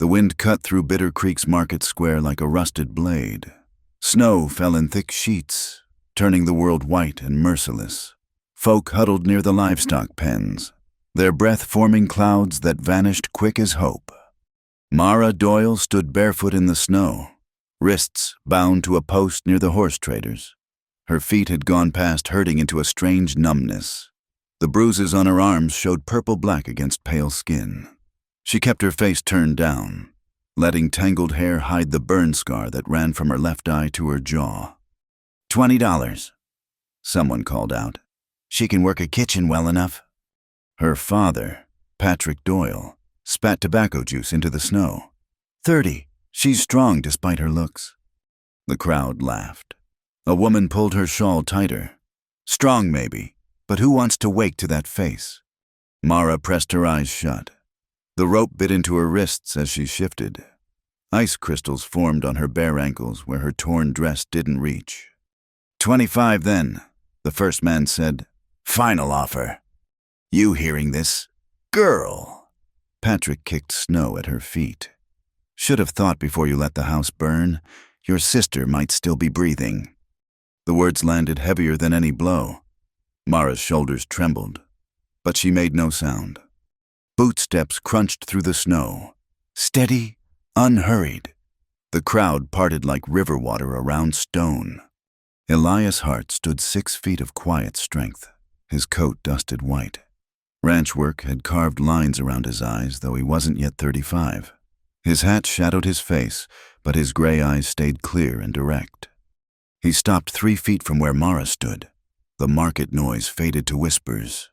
The wind cut through Bitter Creek's market square like a rusted blade. Snow fell in thick sheets, turning the world white and merciless. Folk huddled near the livestock pens, their breath forming clouds that vanished quick as hope. Mara Doyle stood barefoot in the snow, wrists bound to a post near the horse traders. Her feet had gone past hurting into a strange numbness. The bruises on her arms showed purple-black against pale skin. She kept her face turned down, letting tangled hair hide the burn scar that ran from her left eye to her jaw. $20, someone called out. She can work a kitchen well enough. Her father, Patrick Doyle, spat tobacco juice into the snow. 30. She's strong despite her looks. The crowd laughed. A woman pulled her shawl tighter. Strong maybe, but who wants to wake to that face? Mara pressed her eyes shut. The rope bit into her wrists as she shifted. Ice crystals formed on her bare ankles where her torn dress didn't reach. 25 then, the first man said. Final offer. You hearing this? Girl. Patrick kicked snow at her feet. Should have thought before you let the house burn. Your sister might still be breathing. The words landed heavier than any blow. Mara's shoulders trembled, but she made no sound. Boot steps crunched through the snow. Steady, unhurried. The crowd parted like river water around stone. Elias Hart stood 6 feet of quiet strength, his coat dusted white. Ranch work had carved lines around his eyes, though he wasn't yet 35. His hat shadowed his face, but his gray eyes stayed clear and direct. He stopped 3 feet from where Mara stood. The market noise faded to whispers.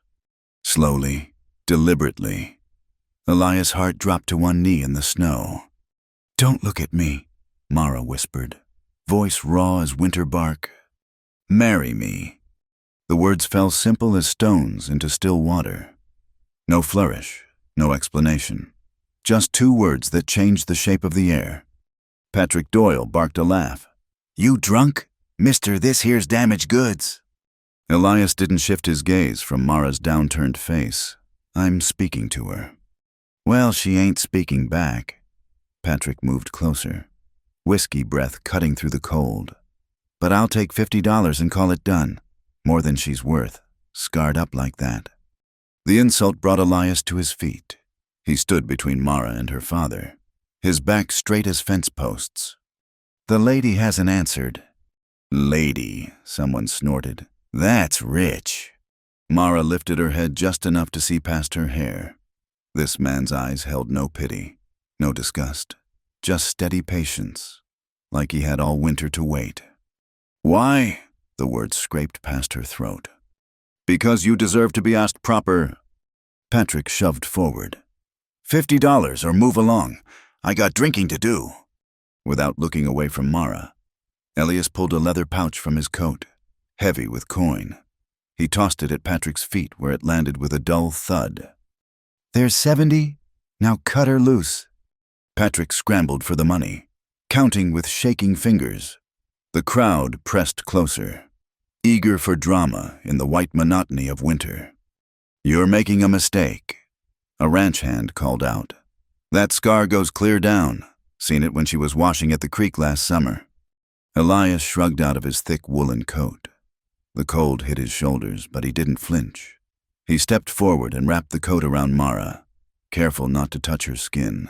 Slowly, deliberately, Elias Hart dropped to one knee in the snow. Don't look at me, Mara whispered, voice raw as winter bark. Marry me. The words fell simple as stones into still water. No flourish, no explanation. Just 2 words that changed the shape of the air. Patrick Doyle barked a laugh. You drunk? Mister, this here's damaged goods. Elias didn't shift his gaze from Mara's downturned face. I'm speaking to her. Well, she ain't speaking back. Patrick moved closer, whiskey breath cutting through the cold. But I'll take $50 and call it done. More than she's worth, scarred up like that. The insult brought Elias to his feet. He stood between Mara and her father, his back straight as fence posts. The lady hasn't answered. Lady, someone snorted. That's rich. Mara lifted her head just enough to see past her hair. This man's eyes held no pity, no disgust, just steady patience, like he had all winter to wait. Why? The words scraped past her throat. Because you deserve to be asked proper. Patrick shoved forward. $50 or move along. I got drinking to do. Without looking away from Mara, Elias pulled a leather pouch from his coat, heavy with coin. He tossed it at Patrick's feet where it landed with a dull thud. There's 70. Now cut her loose. Patrick scrambled for the money, counting with shaking fingers. The crowd pressed closer, eager for drama in the white monotony of winter. You're making a mistake, a ranch hand called out. That scar goes clear down. Seen it when she was washing at the creek last summer. Elias shrugged out of his thick woolen coat. The cold hit his shoulders, but he didn't flinch. He stepped forward and wrapped the coat around Mara, careful not to touch her skin.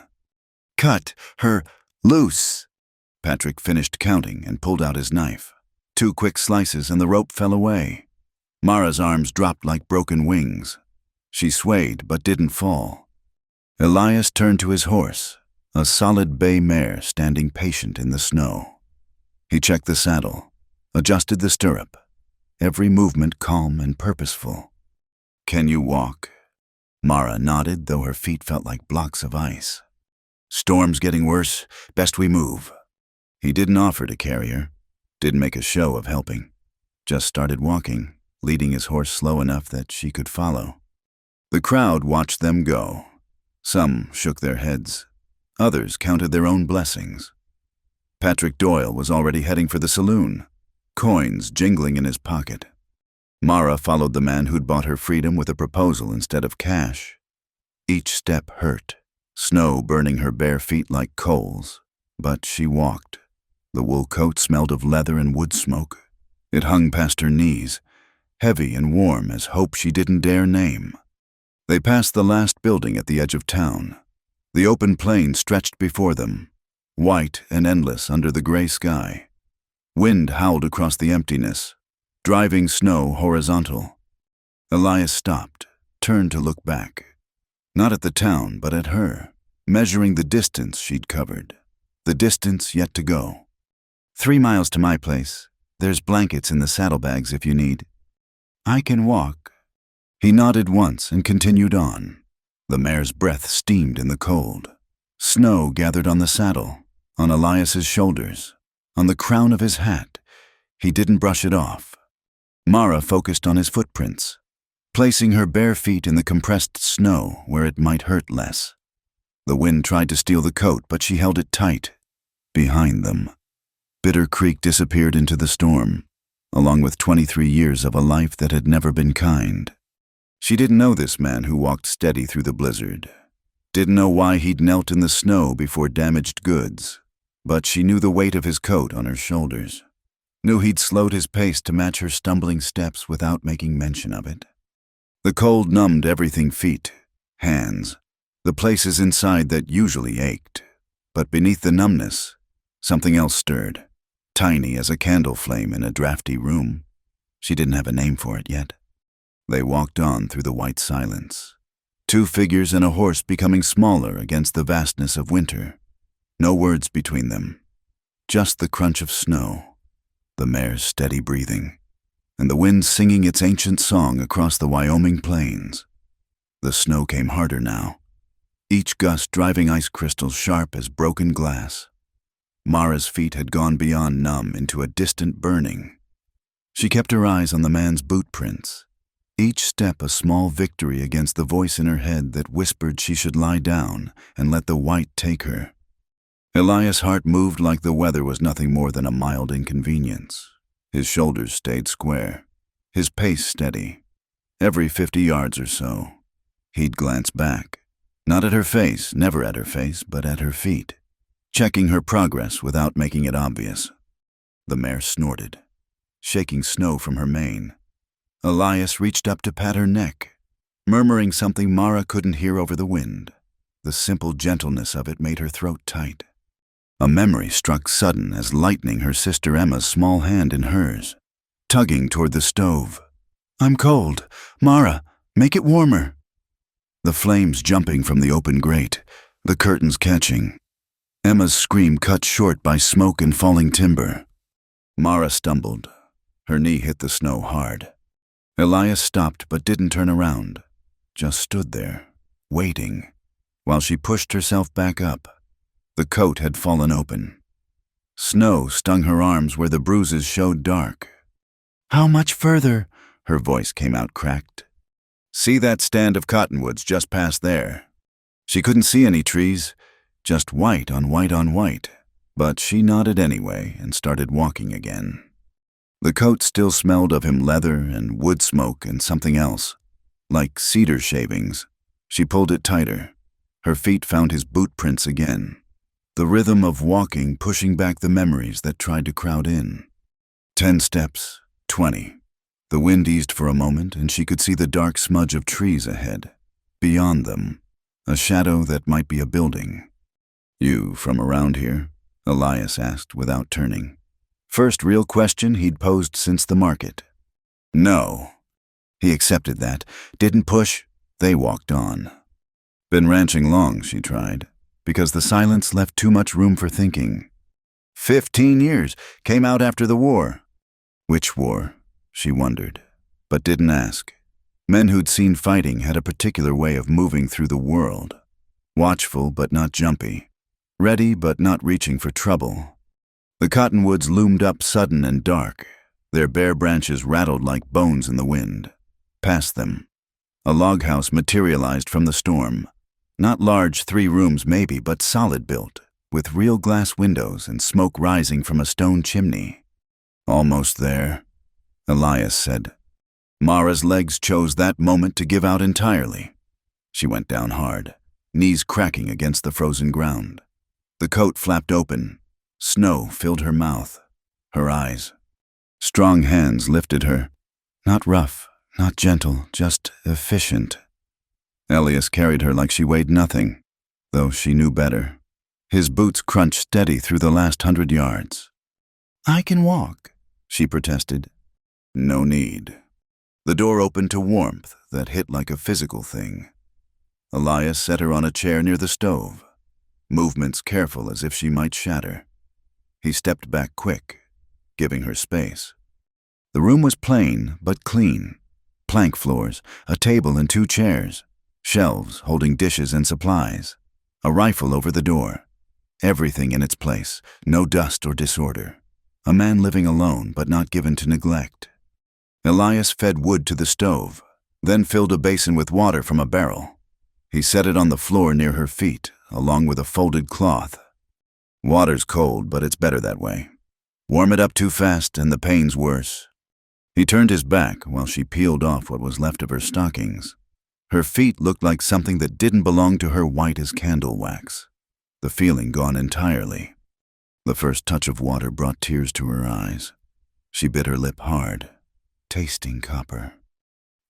Cut her loose. Patrick finished counting and pulled out his knife. 2 quick slices and the rope fell away. Mara's arms dropped like broken wings. She swayed but didn't fall. Elias turned to his horse, a solid bay mare standing patient in the snow. He checked the saddle, adjusted the stirrup, every movement calm and purposeful. Can you walk? Mara nodded, though her feet felt like blocks of ice. Storm's getting worse, best we move. He didn't offer to carry her, didn't make a show of helping. Just started walking, leading his horse slow enough that she could follow. The crowd watched them go. Some shook their heads. Others counted their own blessings. Patrick Doyle was already heading for the saloon, coins jingling in his pocket. Mara followed the man who'd bought her freedom with a proposal instead of cash. Each step hurt, snow burning her bare feet like coals. But she walked. The wool coat smelled of leather and wood smoke. It hung past her knees, heavy and warm as hope she didn't dare name. They passed the last building at the edge of town. The open plain stretched before them, white and endless under the gray sky. Wind howled across the emptiness, driving snow horizontal. Elias stopped, turned to look back. Not at the town, but at her, measuring the distance she'd covered, the distance yet to go. 3 miles to my place. There's blankets in the saddlebags if you need. I can walk. He nodded once and continued on. The mare's breath steamed in the cold. Snow gathered on the saddle, on Elias's shoulders, on the crown of his hat. He didn't brush it off. Mara focused on his footprints, placing her bare feet in the compressed snow where it might hurt less. The wind tried to steal the coat, but she held it tight. Behind them, Bitter Creek disappeared into the storm, along with 23 years of a life that had never been kind. She didn't know this man who walked steady through the blizzard. Didn't know why he'd knelt in the snow before damaged goods, but she knew the weight of his coat on her shoulders. Knew he'd slowed his pace to match her stumbling steps without making mention of it. The cold numbed everything: feet, hands, the places inside that usually ached. But beneath the numbness, something else stirred, tiny as a candle flame in a drafty room. She didn't have a name for it yet. They walked on through the white silence. 2 figures and a horse becoming smaller against the vastness of winter. No words between them. Just the crunch of snow, the mare's steady breathing, and the wind singing its ancient song across the Wyoming plains. The snow came harder now, each gust driving ice crystals sharp as broken glass. Mara's feet had gone beyond numb into a distant burning. She kept her eyes on the man's boot prints, each step a small victory against the voice in her head that whispered she should lie down and let the white take her. Elias' heart moved like the weather was nothing more than a mild inconvenience. His shoulders stayed square, his pace steady. Every 50 yards or so, he'd glance back, not at her face, never at her face, but at her feet, checking her progress without making it obvious. The mare snorted, shaking snow from her mane. Elias reached up to pat her neck, murmuring something Mara couldn't hear over the wind. The simple gentleness of it made her throat tight. A memory struck sudden as lightning her sister Emma's small hand in hers, tugging toward the stove. "I'm cold. Mara, make it warmer." The flames jumping from the open grate, the curtains catching. Emma's scream cut short by smoke and falling timber. Mara stumbled. Her knee hit the snow hard. Elias stopped but didn't turn around, just stood there, waiting, while she pushed herself back up. The coat had fallen open. Snow stung her arms where the bruises showed dark. "How much further?" Her voice came out cracked. "See that stand of cottonwoods just past there?" She couldn't see any trees, just white on white on white, but she nodded anyway and started walking again. The coat still smelled of him, leather and wood smoke and something else, like cedar shavings. She pulled it tighter. Her feet found his boot prints again. The rhythm of walking pushing back the memories that tried to crowd in. 10 steps, 20. The wind eased for a moment and she could see the dark smudge of trees ahead. Beyond them, a shadow that might be a building. "You from around here?" Elias asked without turning. First real question he'd posed since the market. "No." He accepted that, didn't push. They walked on. "Been ranching long," she tried, because the silence left too much room for thinking. 15 years, came out after the war. Which war? She wondered, but didn't ask. Men who'd seen fighting had a particular way of moving through the world. Watchful but not jumpy. Ready but not reaching for trouble. The cottonwoods loomed up sudden and dark. Their bare branches rattled like bones in the wind. Past them, a log house materialized from the storm. Not large, 3 rooms maybe, but solid built, with real glass windows and smoke rising from a stone chimney. "Almost there," Elias said. Mara's legs chose that moment to give out entirely. She went down hard, knees cracking against the frozen ground. The coat flapped open. Snow filled her mouth, her eyes. Strong hands lifted her. Not rough, not gentle, just efficient. Elias carried her like she weighed nothing, though she knew better. His boots crunched steady through the last 100 yards. "I can walk," she protested. No need. The door opened to warmth that hit like a physical thing. Elias set her on a chair near the stove, movements careful as if she might shatter. He stepped back quick, giving her space. The room was plain but clean. Plank floors, a table and 2 chairs, shelves holding dishes and supplies, a rifle over the door. Everything in its place, no dust or disorder. A man living alone but not given to neglect. Elias fed wood to the stove, then filled a basin with water from a barrel. He set it on the floor near her feet, along with a folded cloth. Water's cold, but it's better that way. Warm it up too fast and the pain's worse. He turned his back while she peeled off what was left of her stockings. Her feet looked like something that didn't belong to her, white as candle wax. The feeling gone entirely. The first touch of water brought tears to her eyes. She bit her lip hard, tasting copper.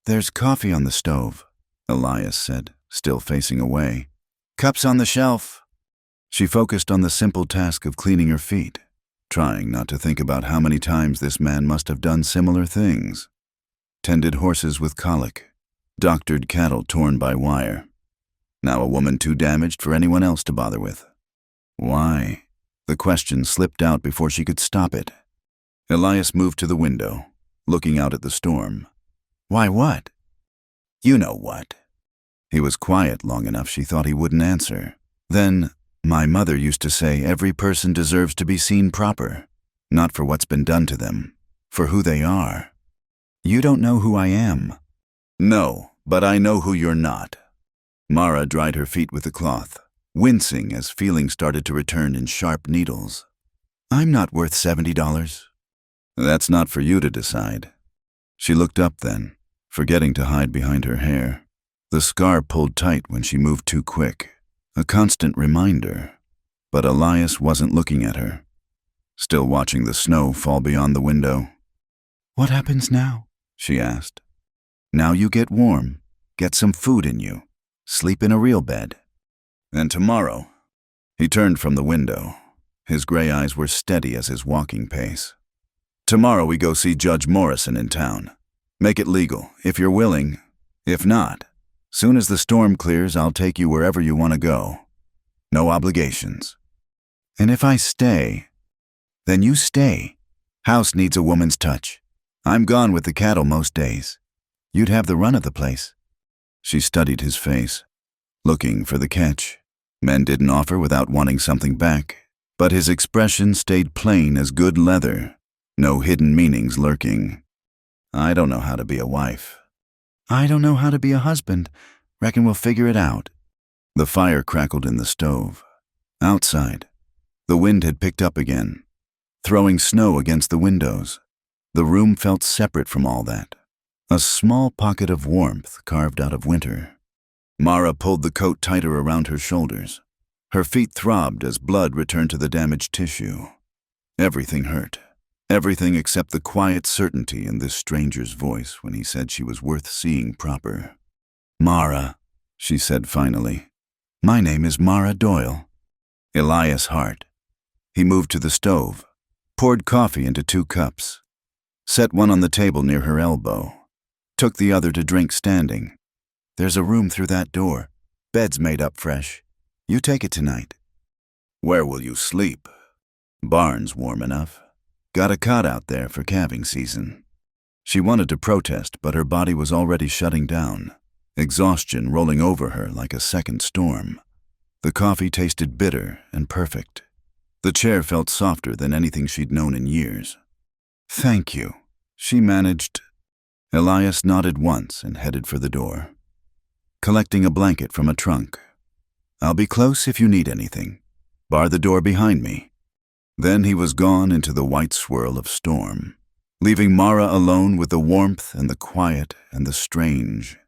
"There's coffee on the stove," Elias said, still facing away. "Cups on the shelf." She focused on the simple task of cleaning her feet, trying not to think about how many times this man must have done similar things. Tended horses with colic, doctored cattle torn by wire. Now a woman too damaged for anyone else to bother with. Why? The question slipped out before she could stop it. Elias moved to the window, looking out at the storm. "Why what?" "You know what." He was quiet long enough she thought he wouldn't answer. Then, "My mother used to say every person deserves to be seen proper, not for what's been done to them, for who they are." "You don't know who I am." "No, but I know who you're not." Mara dried her feet with the cloth, wincing as feelings started to return in sharp needles. "I'm not worth $70. "That's not for you to decide." She looked up then, forgetting to hide behind her hair. The scar pulled tight when she moved too quick, a constant reminder. But Elias wasn't looking at her, still watching the snow fall beyond the window. "What happens now?" she asked. "Now you get warm, get some food in you, sleep in a real bed. And tomorrow," he turned from the window. His gray eyes were steady as his walking pace. "Tomorrow we go see Judge Morrison in town. Make it legal, if you're willing. If not, soon as the storm clears, I'll take you wherever you want to go. No obligations." "And if I stay?" "Then you stay. House needs a woman's touch. I'm gone with the cattle most days. You'd have the run of the place." She studied his face, looking for the catch. Men didn't offer without wanting something back, but his expression stayed plain as good leather, no hidden meanings lurking. "I don't know how to be a wife." "I don't know how to be a husband. Reckon we'll figure it out." The fire crackled in the stove. Outside, the wind had picked up again, throwing snow against the windows. The room felt separate from all that, a small pocket of warmth carved out of winter. Mara pulled the coat tighter around her shoulders. Her feet throbbed as blood returned to the damaged tissue. Everything hurt. Everything except the quiet certainty in this stranger's voice when he said she was worth seeing proper. "Mara," she said finally. "My name is Mara Doyle." Elias Hart. He moved to the stove, poured coffee into 2 cups, set one on the table near her elbow, took the other to drink standing. "There's a room through that door. Bed's made up fresh. You take it tonight." "Where will you sleep?" "Barn's warm enough. Got a cot out there for calving season." She wanted to protest, but her body was already shutting down, exhaustion rolling over her like a second storm. The coffee tasted bitter and perfect. The chair felt softer than anything she'd known in years. "Thank you," she managed. Elias nodded once and headed for the door, collecting a blanket from a trunk. "I'll be close if you need anything. Bar the door behind me." Then he was gone into the white swirl of storm, leaving Mara alone with the warmth and the quiet and the strange,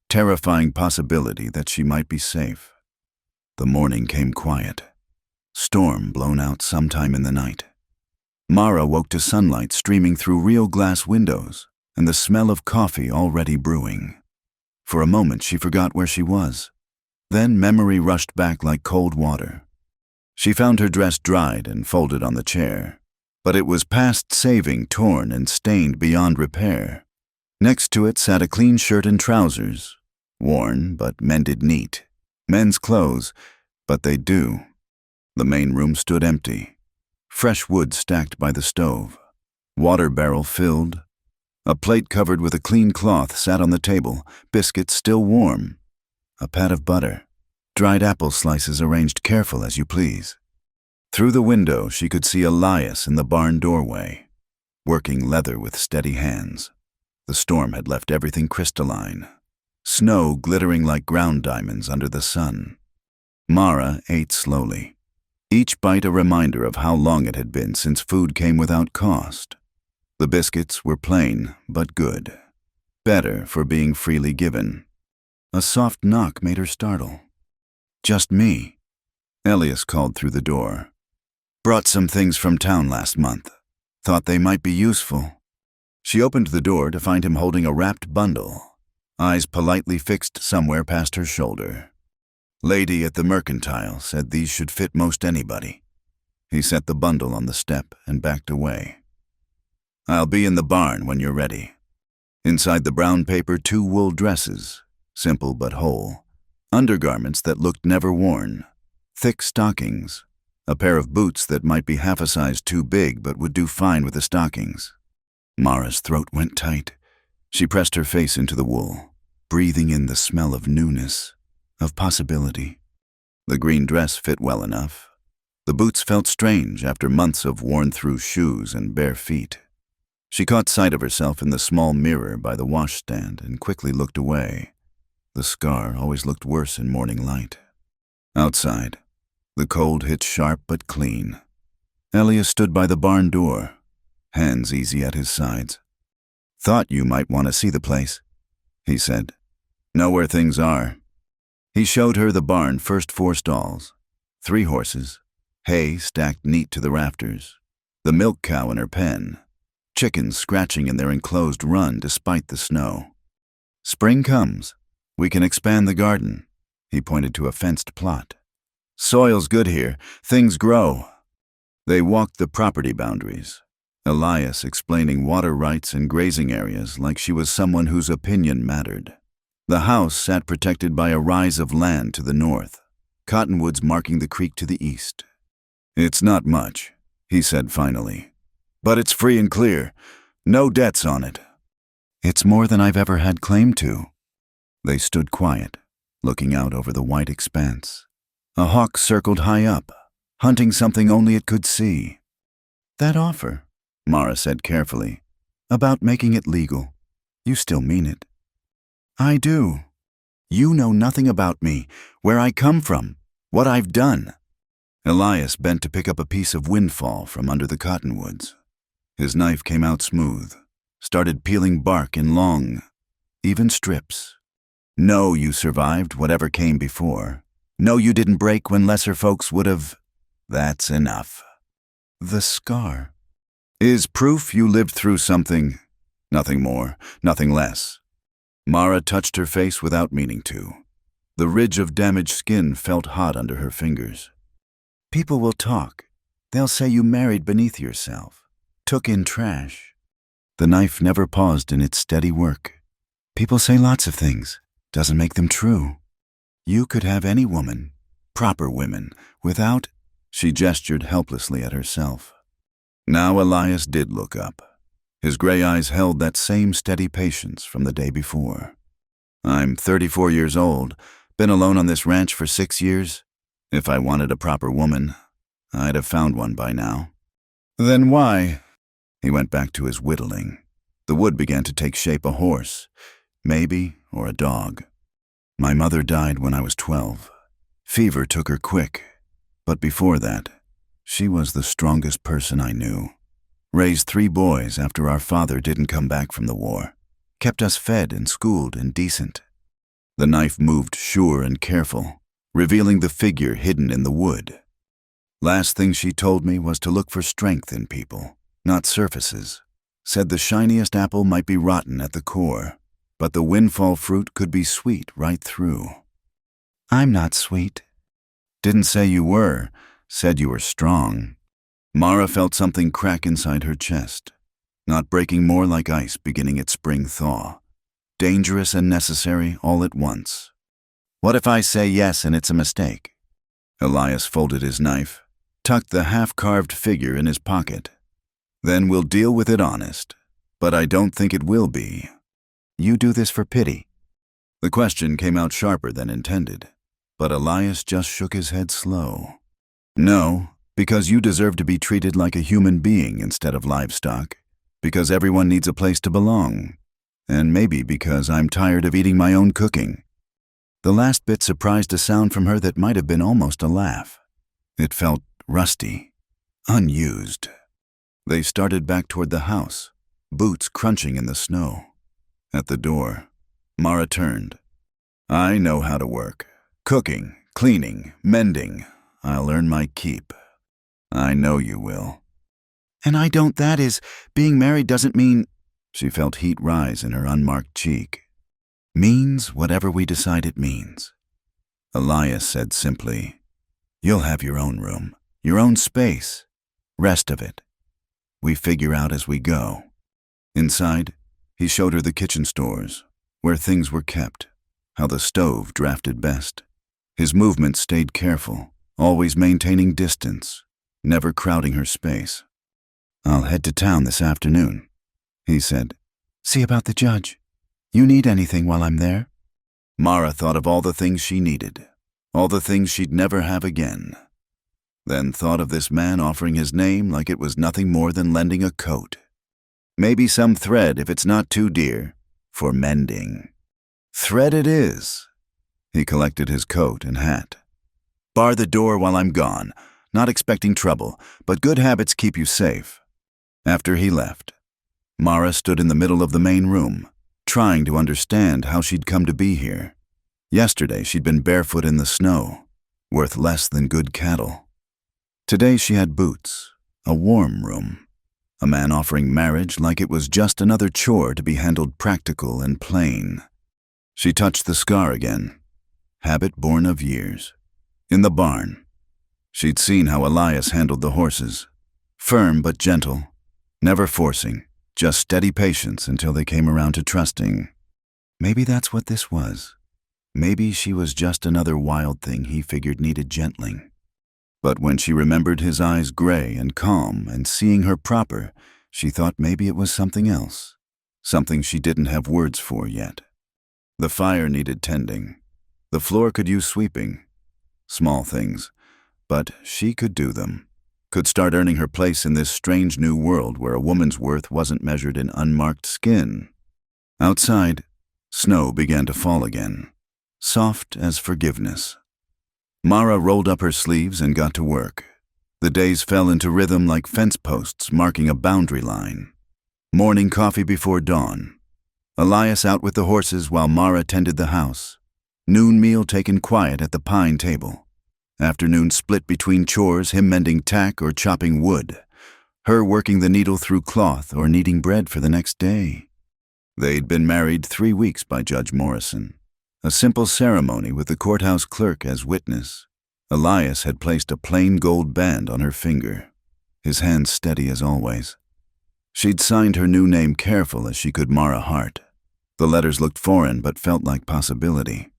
terrifying possibility that she might be safe. The morning came quiet. Storm blown out sometime in the night. Mara woke to sunlight streaming through real glass windows and the smell of coffee already brewing. For a moment she forgot where she was. Then memory rushed back like cold water. She found her dress dried and folded on the chair, but it was past saving, torn and stained beyond repair. Next to it sat a clean shirt and trousers, worn but mended neat. Men's clothes, but they do. The main room stood empty. Fresh wood stacked by the stove. Water barrel filled. A plate covered with a clean cloth sat on the table, biscuits still warm. A pat of butter. Dried apple slices arranged careful as you please. Through the window she could see Elias in the barn doorway, working leather with steady hands. The storm had left everything crystalline. Snow glittering like ground diamonds under the sun. Mara ate slowly. Each bite a reminder of how long it had been since food came without cost. The biscuits were plain, but good. Better for being freely given. A soft knock made her startle. "Just me," Elias called through the door. "Brought some things from town last month. Thought they might be useful." She opened the door to find him holding a wrapped bundle, eyes politely fixed somewhere past her shoulder. "Lady at the mercantile said these should fit most anybody." He set the bundle on the step and backed away. "I'll be in the barn when you're ready." Inside the brown paper, 2 wool dresses, simple but whole, undergarments that looked never worn, thick stockings, a pair of boots that might be half a size too big but would do fine with the stockings. Mara's throat went tight. She pressed her face into the wool, breathing in the smell of newness, of possibility. The green dress fit well enough. The boots felt strange after months of worn-through shoes and bare feet. She caught sight of herself in the small mirror by the washstand and quickly looked away. The scar always looked worse in morning light. Outside, the cold hit sharp but clean. Elias stood by the barn door, hands easy at his sides. "Thought you might want to see the place," he said. "Know where things are." He showed her the barn first 4 stalls, 3 horses, hay stacked neat to the rafters, the milk cow in her pen, chickens scratching in their enclosed run despite the snow. "Spring comes. We can expand the garden." He pointed to a fenced plot. "Soil's good here. Things grow." They walked the property boundaries, Elias explaining water rights and grazing areas like she was someone whose opinion mattered. The house sat protected by a rise of land to the north, cottonwoods marking the creek to the east. "It's not much," he said finally, "but it's free and clear. No debts on it." "It's more than I've ever had claim to." They stood quiet, looking out over the white expanse. A hawk circled high up, hunting something only it could see. "That offer," Mara said carefully, "about making it legal. You still mean it?" "I do. You know nothing about me, where I come from, what I've done." Elias bent to pick up a piece of windfall from under the cottonwoods. His knife came out smooth, started peeling bark in long, even strips. "No, you survived whatever came before. No, you didn't break when lesser folks would have. That's enough." "The scar is proof you lived through something. Nothing more, nothing less." Mara touched her face without meaning to. The ridge of damaged skin felt hot under her fingers. "People will talk. They'll say you married beneath yourself, took in trash." The knife never paused in its steady work. "People say lots of things. Doesn't make them true. You could have any woman, proper women, without—" She gestured helplessly at herself. Now Elias did look up. His gray eyes held that same steady patience from the day before. "I'm 34 years old, been alone on this ranch for 6 years. If I wanted a proper woman, I'd have found one by now." "Then why?" He went back to his whittling. The wood began to take shape a horse, maybe, or a dog. "My mother died when I was 12. Fever took her quick. But before that, she was the strongest person I knew. Raised 3 boys after our father didn't come back from the war. Kept us fed and schooled and decent." The knife moved sure and careful, revealing the figure hidden in the wood. Last thing she told me was to look for strength in people, not surfaces. Said the shiniest apple might be rotten at the core, but the windfall fruit could be sweet right through. I'm not sweet. Didn't say you were, said you were strong. Mara felt something crack inside her chest, not breaking more like ice beginning its spring thaw. Dangerous and necessary all at once. What if I say yes and it's a mistake? Elias folded his knife, tucked the half-carved figure in his pocket. Then we'll deal with it honest, but I don't think it will be. You do this for pity. The question came out sharper than intended, but Elias just shook his head slow. No, because you deserve to be treated like a human being instead of livestock, because everyone needs a place to belong, and maybe because I'm tired of eating my own cooking. The last bit surprised a sound from her that might have been almost a laugh. It felt rusty, unused. They started back toward the house, boots crunching in the snow. At the door, Mara turned. I know how to work. Cooking, cleaning, mending. I'll earn my keep. I know you will. And I don't. That is, being married doesn't mean... She felt heat rise in her unmarked cheek. Means whatever we decide it means. Elias said simply, You'll have your own room, your own space. Rest of it we figure out as we go. Inside, he showed her the kitchen stores, where things were kept, how the stove drafted best. His movements stayed careful, always maintaining distance, never crowding her space. I'll head to town this afternoon, he said. See about the judge. You need anything while I'm there? Mara thought of all the things she needed, all the things she'd never have again. Then thought of this man offering his name like it was nothing more than lending a coat. Maybe some thread if it's not too dear, for mending. Thread it is. He collected his coat and hat. Bar the door while I'm gone, not expecting trouble, but good habits keep you safe. After he left, Mara stood in the middle of the main room, trying to understand how she'd come to be here. Yesterday she'd been barefoot in the snow, worth less than good cattle. Today she had boots, a warm room, a man offering marriage like it was just another chore to be handled practical and plain. She touched the scar again, habit born of years. In the barn, she'd seen how Elias handled the horses, firm but gentle, never forcing, just steady patience until they came around to trusting. Maybe that's what this was. Maybe she was just another wild thing he figured needed gentling. But when she remembered his eyes gray and calm and seeing her proper, she thought maybe it was something else, something she didn't have words for yet. The fire needed tending. The floor could use sweeping. Small things, but she could do them. Could start earning her place in this strange new world where a woman's worth wasn't measured in unmarked skin. Outside, snow began to fall again, soft as forgiveness. Mara rolled up her sleeves and got to work. The days fell into rhythm like fence posts marking a boundary line. Morning coffee before dawn. Elias out with the horses while Mara tended the house. Noon meal taken quiet at the pine table. Afternoon split between chores, him mending tack or chopping wood, her working the needle through cloth or kneading bread for the next day. They'd been married 3 weeks by Judge Morrison. A simple ceremony with the courthouse clerk as witness. Elias had placed a plain gold band on her finger, his hand steady as always. She'd signed her new name careful as she could Mara Hart. The letters looked foreign but felt like possibility.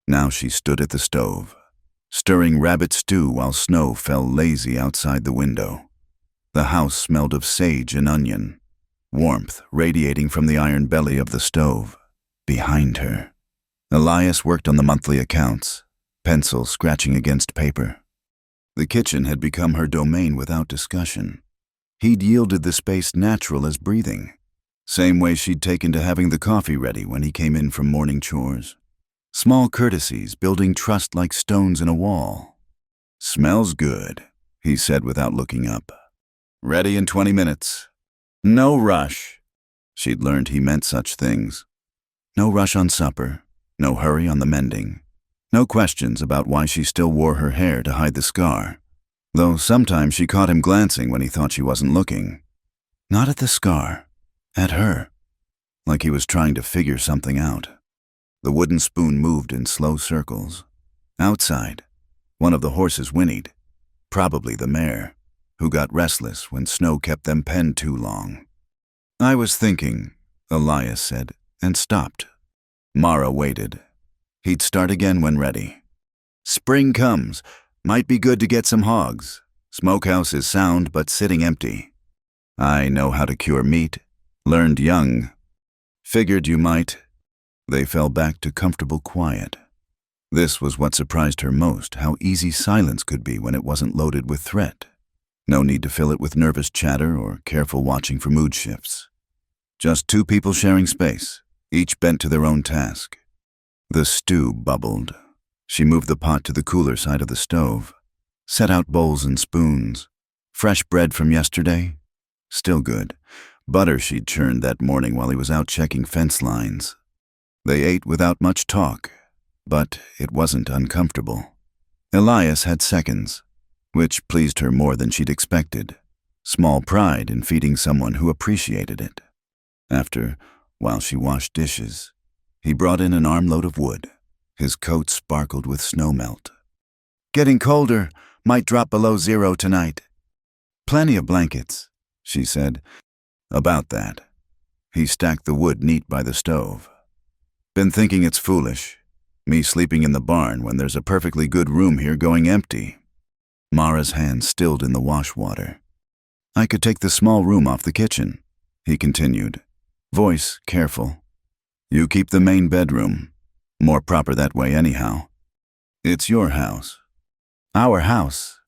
Now she stood at the stove, stirring rabbit stew while snow fell lazy outside the window. The house smelled of sage and onion, warmth radiating from the iron belly of the stove. Behind her, Elias worked on the monthly accounts, pencil scratching against paper. The kitchen had become her domain without discussion. He'd yielded the space natural as breathing, same way she'd taken to having the coffee ready when he came in from morning chores. Small courtesies building trust like stones in a wall. Smells good, he said without looking up. Ready in 20 minutes. No rush. She'd learned he meant such things. No rush on supper. No hurry on the mending. No questions about why she still wore her hair to hide the scar, though sometimes she caught him glancing when he thought she wasn't looking. Not at the scar, at her, like he was trying to figure something out. The wooden spoon moved in slow circles. Outside, one of the horses whinnied, probably the mare, who got restless when snow kept them penned too long. "I was thinking," Elias said, and stopped. Mara waited. He'd start again when ready. "Spring comes. Might be good to get some hogs. Smokehouse is sound but sitting empty. I know how to cure meat. Learned young. Figured you might." They fell back to comfortable quiet. This was what surprised her most, how easy silence could be when it wasn't loaded with threat. No need to fill it with nervous chatter or careful watching for mood shifts. Just two people sharing space, each bent to their own task. The stew bubbled. She moved the pot to the cooler side of the stove, set out bowls and spoons. Fresh bread from yesterday? Still good. Butter she'd churned that morning while he was out checking fence lines. They ate without much talk, but it wasn't uncomfortable. Elias had seconds, which pleased her more than she'd expected. Small pride in feeding someone who appreciated it. After, while she washed dishes, he brought in an armload of wood. His coat sparkled with snowmelt. "Getting colder. Might drop below 0 tonight." "Plenty of blankets," she said. About that. He stacked the wood neat by the stove. "Been thinking it's foolish, me sleeping in the barn when there's a perfectly good room here going empty." Mara's hand stilled in the wash water. "I could take the small room off the kitchen," he continued, voice careful. "You keep the main bedroom. More proper that way anyhow. It's your house." "Our house."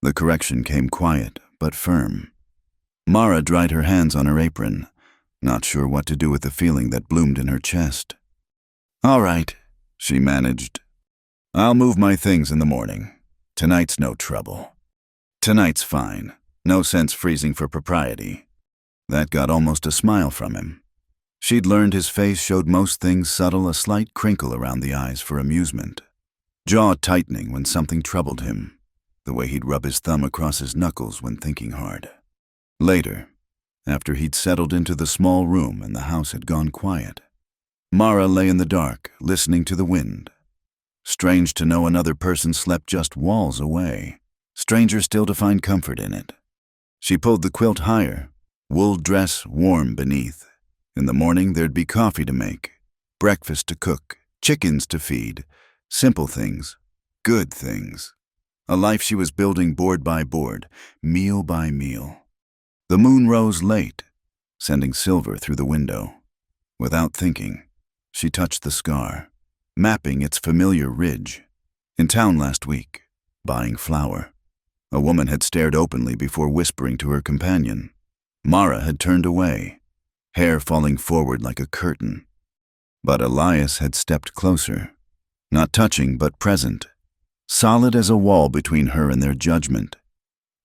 The correction came quiet but firm. Mara dried her hands on her apron, not sure what to do with the feeling that bloomed in her chest. "All right," she managed. "I'll move my things in the morning. Tonight's no trouble." "Tonight's fine. No sense freezing for propriety." That got almost a smile from him. She'd learned his face showed most things subtle, a slight crinkle around the eyes for amusement. Jaw tightening when something troubled him, the way he'd rub his thumb across his knuckles when thinking hard. Later, after he'd settled into the small room and the house had gone quiet, Mara lay in the dark, listening to the wind. Strange to know another person slept just walls away. Stranger still to find comfort in it. She pulled the quilt higher, wool dress warm beneath. In the morning there'd be coffee to make, breakfast to cook, chickens to feed, simple things, good things. A life she was building board by board, meal by meal. The moon rose late, sending silver through the window. Without thinking, she touched the scar, mapping its familiar ridge. In town last week, buying flour. A woman had stared openly before whispering to her companion. Mara had turned away, hair falling forward like a curtain. But Elias had stepped closer, not touching but present, solid as a wall between her and their judgment.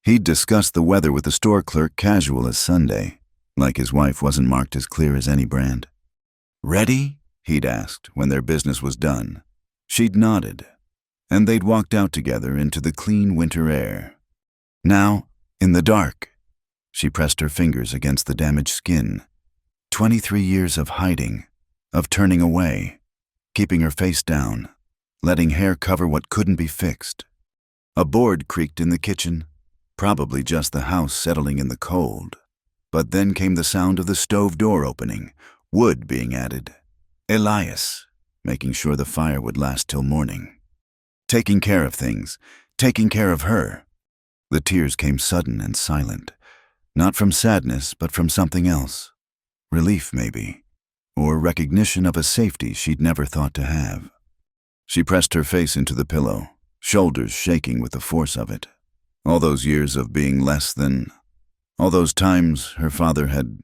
He'd discussed the weather with the store clerk casual as Sunday, like his wife wasn't marked as clear as any brand. "Ready?" he'd asked when their business was done. She'd nodded, and they'd walked out together into the clean winter air. Now, in the dark, she pressed her fingers against the damaged skin. 23 years of hiding, of turning away, keeping her face down, letting hair cover what couldn't be fixed. A board creaked in the kitchen, probably just the house settling in the cold. But then came the sound of the stove door opening, wood being added. Elias, making sure the fire would last till morning. Taking care of things, taking care of her. The tears came sudden and silent, not from sadness but from something else. Relief, maybe, or recognition of a safety she'd never thought to have. She pressed her face into the pillow, shoulders shaking with the force of it. All those years of being less than, all those times her father had...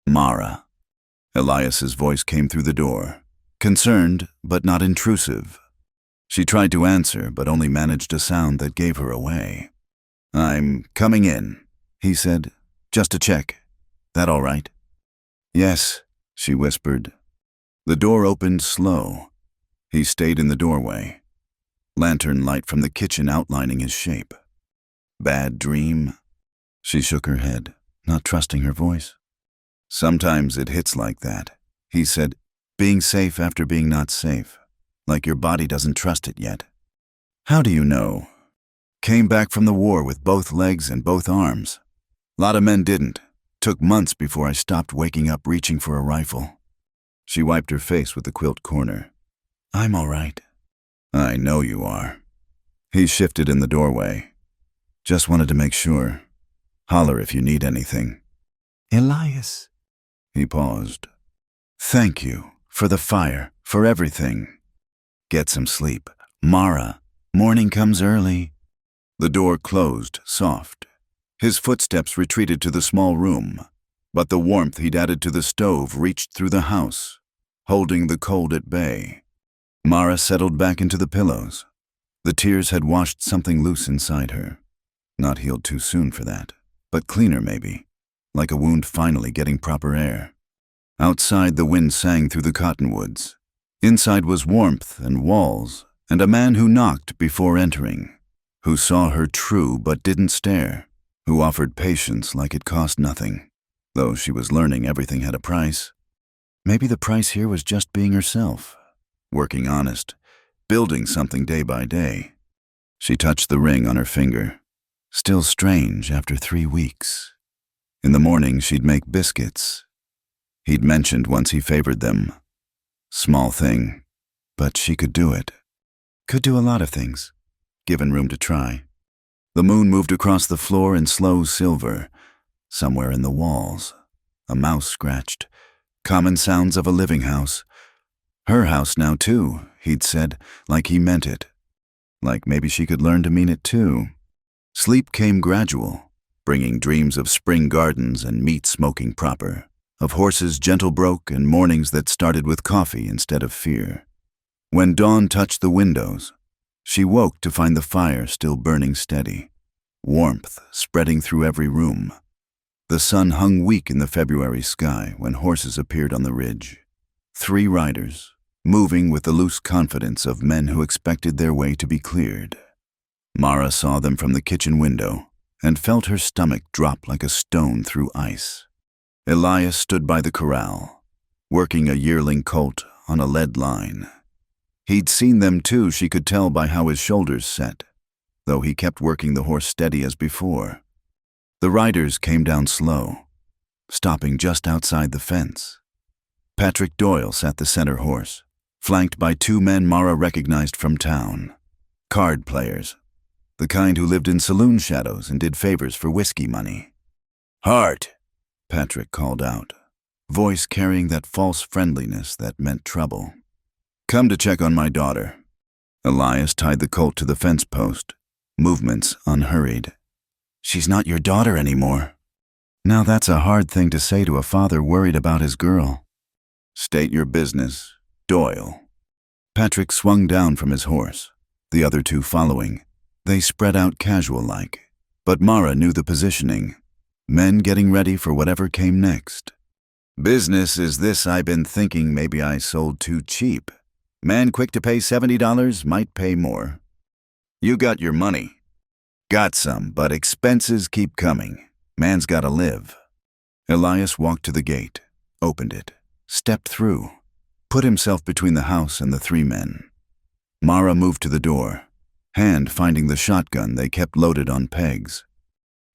Mara. Elias's voice came through the door, concerned but not intrusive. She tried to answer but only managed a sound that gave her away. "I'm coming in," he said, "just to check. That all right?" "Yes," she whispered. The door opened slow. He stayed in the doorway, lantern light from the kitchen outlining his shape. Bad dream? She shook her head, not trusting her voice. Sometimes it hits like that, he said, being safe after being not safe, like your body doesn't trust it yet. How do you know? Came back from the war with both legs and both arms. Lot of men didn't. Took months before I stopped waking up reaching for a rifle. She wiped her face with the quilt corner. I'm all right. I know you are. He shifted in the doorway. Just wanted to make sure. Holler if you need anything. Elias. He paused. Thank you for the fire, for everything. Get some sleep. Mara, morning comes early. The door closed, soft. His footsteps retreated to the small room, but the warmth he'd added to the stove reached through the house, holding the cold at bay. Mara settled back into the pillows. The tears had washed something loose inside her. Not healed too soon for that, but cleaner maybe, like a wound finally getting proper air. Outside, the wind sang through the cottonwoods. Inside was warmth and walls, and a man who knocked before entering, who saw her true but didn't stare, who offered patience like it cost nothing, though she was learning everything had a price. Maybe the price here was just being herself, working honest, building something day by day. She touched the ring on her finger. Still strange after 3 weeks. In the morning, she'd make biscuits. He'd mentioned once he favored them. Small thing, but she could do it. Could do a lot of things, given room to try. The moon moved across the floor in slow silver. Somewhere in the walls, a mouse scratched. Common sounds of a living house. Her house now, too, he'd said, like he meant it. Like maybe she could learn to mean it, too. Sleep came gradual, bringing dreams of spring gardens and meat smoking proper, of horses gentle broke and mornings that started with coffee instead of fear. When dawn touched the windows, she woke to find the fire still burning steady, warmth spreading through every room. The sun hung weak in the February sky when horses appeared on the ridge. 3 riders, moving with the loose confidence of men who expected their way to be cleared. Mara saw them from the kitchen window and felt her stomach drop like a stone through ice. Elias stood by the corral, working a yearling colt on a lead line. He'd seen them too, she could tell by how his shoulders set, though he kept working the horse steady as before. The riders came down slow, stopping just outside the fence. Patrick Doyle sat the center horse, flanked by 2 men Mara recognized from town. Card players, the kind who lived in saloon shadows and did favors for whiskey money. Hart, Patrick called out, voice carrying that false friendliness that meant trouble. Come to check on my daughter. Elias tied the colt to the fence post, movements unhurried. She's not your daughter anymore. Now that's a hard thing to say to a father worried about his girl. State your business, Doyle. Patrick swung down from his horse, the other 2 following. They spread out casual-like, but Mara knew the positioning. Men getting ready for whatever came next. Business is this, I've been thinking maybe I sold too cheap. Man quick to pay $70 might pay more. You got your money. Got some, but expenses keep coming. Man's gotta live. Elias walked to the gate, opened it, stepped through, put himself between the house and the 3 men. Mara moved to the door, hand finding the shotgun they kept loaded on pegs.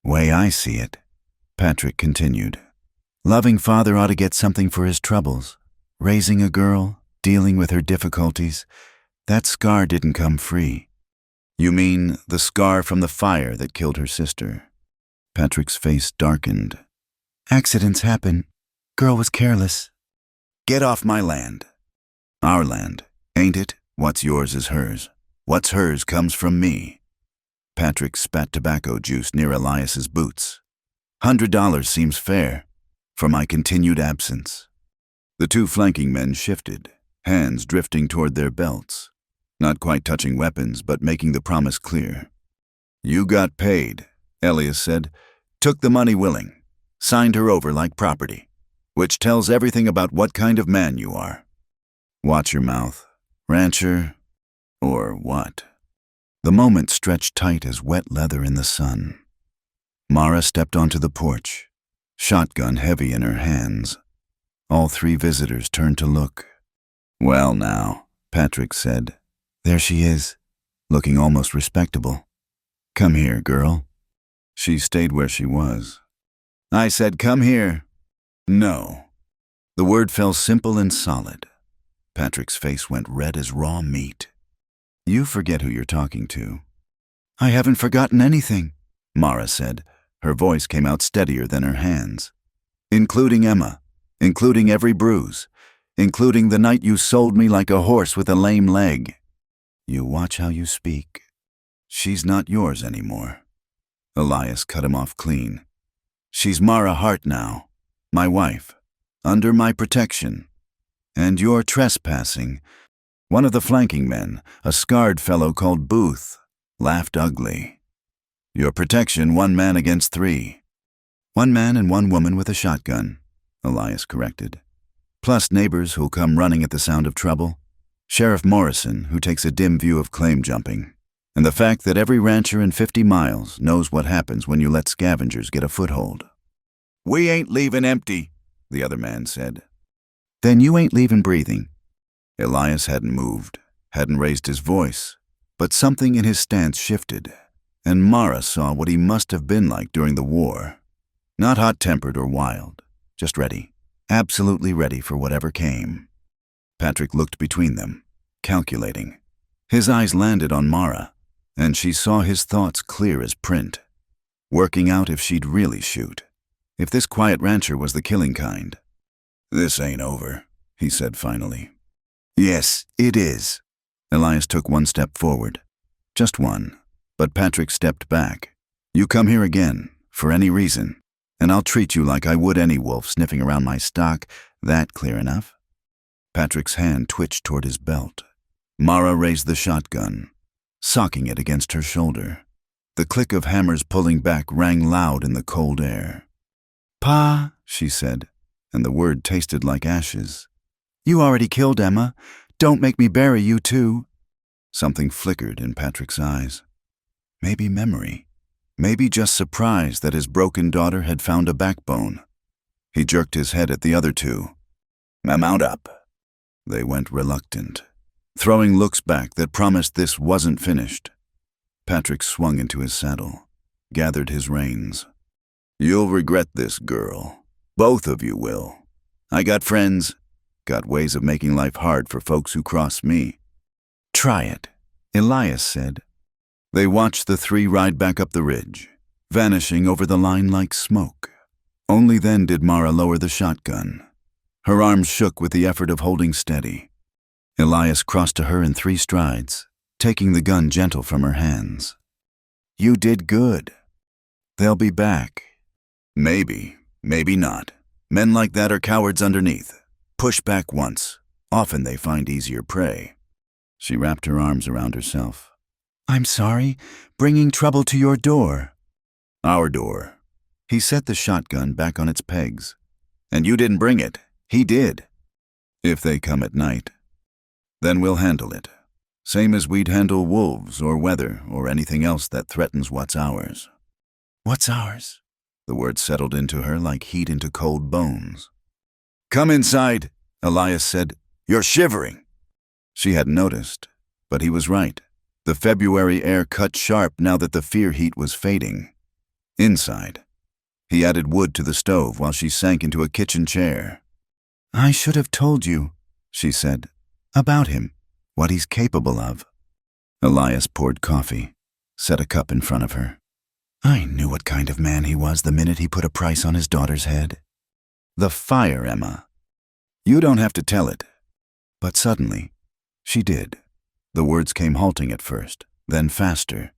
Way I see it, Patrick continued. Loving father ought to get something for his troubles. Raising a girl, dealing with her difficulties, that scar didn't come free. You mean the scar from the fire that killed her sister? Patrick's face darkened. Accidents happen. Girl was careless. Get off my land. Our land, ain't it? What's yours is hers. What's hers comes from me. Patrick spat tobacco juice near Elias's boots. $100 seems fair for my continued absence. The 2 flanking men shifted, hands drifting toward their belts, not quite touching weapons but making the promise clear. You got paid, Elias said, took the money willing, signed her over like property, which tells everything about what kind of man you are. Watch your mouth. Rancher, or what? The moment stretched tight as wet leather in the sun. Mara stepped onto the porch, shotgun heavy in her hands. All three visitors turned to look. "Well now," Patrick said. "There she is, looking almost respectable. Come here, girl." She stayed where she was. "I said come here." "No." The word fell simple and solid. Patrick's face went red as raw meat. "You forget who you're talking to." "I haven't forgotten anything," Mara said. Her voice came out steadier than her hands. "Including Emma, including every bruise, including the night you sold me like a horse with a lame leg." "You watch how you speak. She's not yours anymore." Elias cut him off clean. "She's Mara Hart now, my wife, under my protection. And you're trespassing." One of the flanking men, a scarred fellow called Booth, laughed ugly. "Your protection, 1 man against 3. 1 man and 1 woman with a shotgun," Elias corrected. "Plus neighbors who'll come running at the sound of trouble. Sheriff Morrison, who takes a dim view of claim jumping. And the fact that every rancher in 50 miles knows what happens when you let scavengers get a foothold." "We ain't leaving empty," the other man said. "Then you ain't leaving breathing." Elias hadn't moved, hadn't raised his voice, but something in his stance shifted, and Mara saw what he must have been like during the war. Not hot-tempered or wild, just ready, absolutely ready for whatever came. Patrick looked between them, calculating. His eyes landed on Mara, and she saw his thoughts clear as print, working out if she'd really shoot, if this quiet rancher was the killing kind. "This ain't over," he said finally. "Yes, it is." Elias took 1 step forward. Just 1, but Patrick stepped back. "You come here again, for any reason, and I'll treat you like I would any wolf sniffing around my stock. That clear enough?" Patrick's hand twitched toward his belt. Mara raised the shotgun, socking it against her shoulder. The click of hammers pulling back rang loud in the cold air. "Pa," she said, and the word tasted like ashes. "You already killed Emma. Don't make me bury you too." Something flickered in Patrick's eyes. Maybe memory. Maybe just surprise that his broken daughter had found a backbone. He jerked his head at the other 2. "Mount up." They went reluctant, throwing looks back that promised this wasn't finished. Patrick swung into his saddle, gathered his reins. "You'll regret this, girl. Both of you will. I got friends, got ways of making life hard for folks who cross me." "Try it," Elias said. They watched the 3 ride back up the ridge, vanishing over the line like smoke. Only then did Mara lower the shotgun. Her arms shook with the effort of holding steady. Elias crossed to her in 3 strides, taking the gun gentle from her hands. "You did good. They'll be back." "Maybe, maybe not. Men like that are cowards underneath. Push back once. Often they find easier prey." She wrapped her arms around herself. "I'm sorry, bringing trouble to your door." "Our door." He set the shotgun back on its pegs. "And you didn't bring it. He did." "If they come at night, then we'll handle it. Same as we'd handle wolves or weather or anything else that threatens what's ours." "What's ours?" The word settled into her like heat into cold bones. "Come inside," Elias said. "You're shivering." She hadn't noticed, but he was right. The February air cut sharp now that the fear heat was fading. Inside. He added wood to the stove while she sank into a kitchen chair. "I should have told you," she said, "about him, what he's capable of." Elias poured coffee, set a cup in front of her. "I knew what kind of man he was the minute he put a price on his daughter's head. The fire, Emma. You don't have to tell it." But suddenly, she did. The words came halting at first, then faster.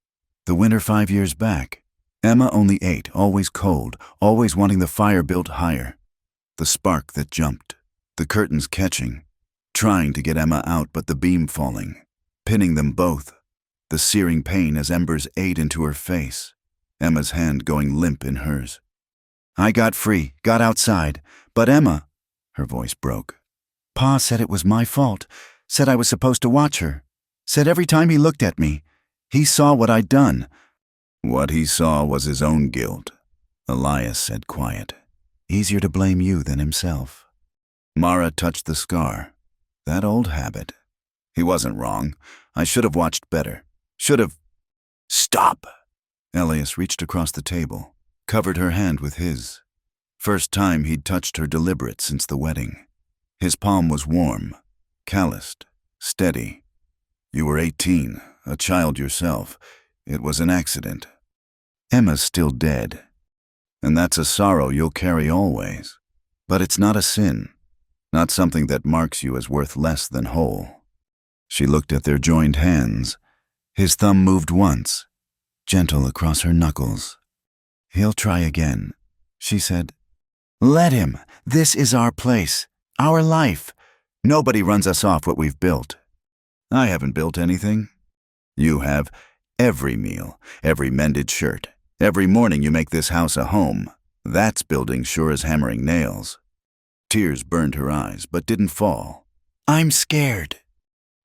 The winter 5 years back. Emma only ate, always cold, always wanting the fire built higher. The spark that jumped, the curtains catching, trying to get Emma out but the beam falling, pinning them both, the searing pain as embers ate into her face, Emma's hand going limp in hers. "I got free, got outside, but Emma," her voice broke. "Pa said it was my fault, said I was supposed to watch her, said every time he looked at me, He saw what I'd done. What he saw was his own guilt, Elias said quiet. Easier to blame you than himself. Mara touched the scar. That old habit. He wasn't wrong. I should have watched better. Should have... Stop! Elias reached across the table, covered her hand with his. First time he'd touched her deliberate since the wedding. His palm was warm, calloused, steady. You were 18, a child yourself. It was an accident. Emma's still dead. And that's a sorrow you'll carry always. But it's not a sin. Not something that marks you as worth less than whole. She looked at their joined hands. His thumb moved once, gentle across her knuckles. He'll try again, she said. Let him. This is our place, our life. Nobody runs us off what we've built. I haven't built anything. You have. Every meal, every mended shirt, every morning you make this house a home. That's building sure as hammering nails. Tears burned her eyes, but didn't fall. I'm scared.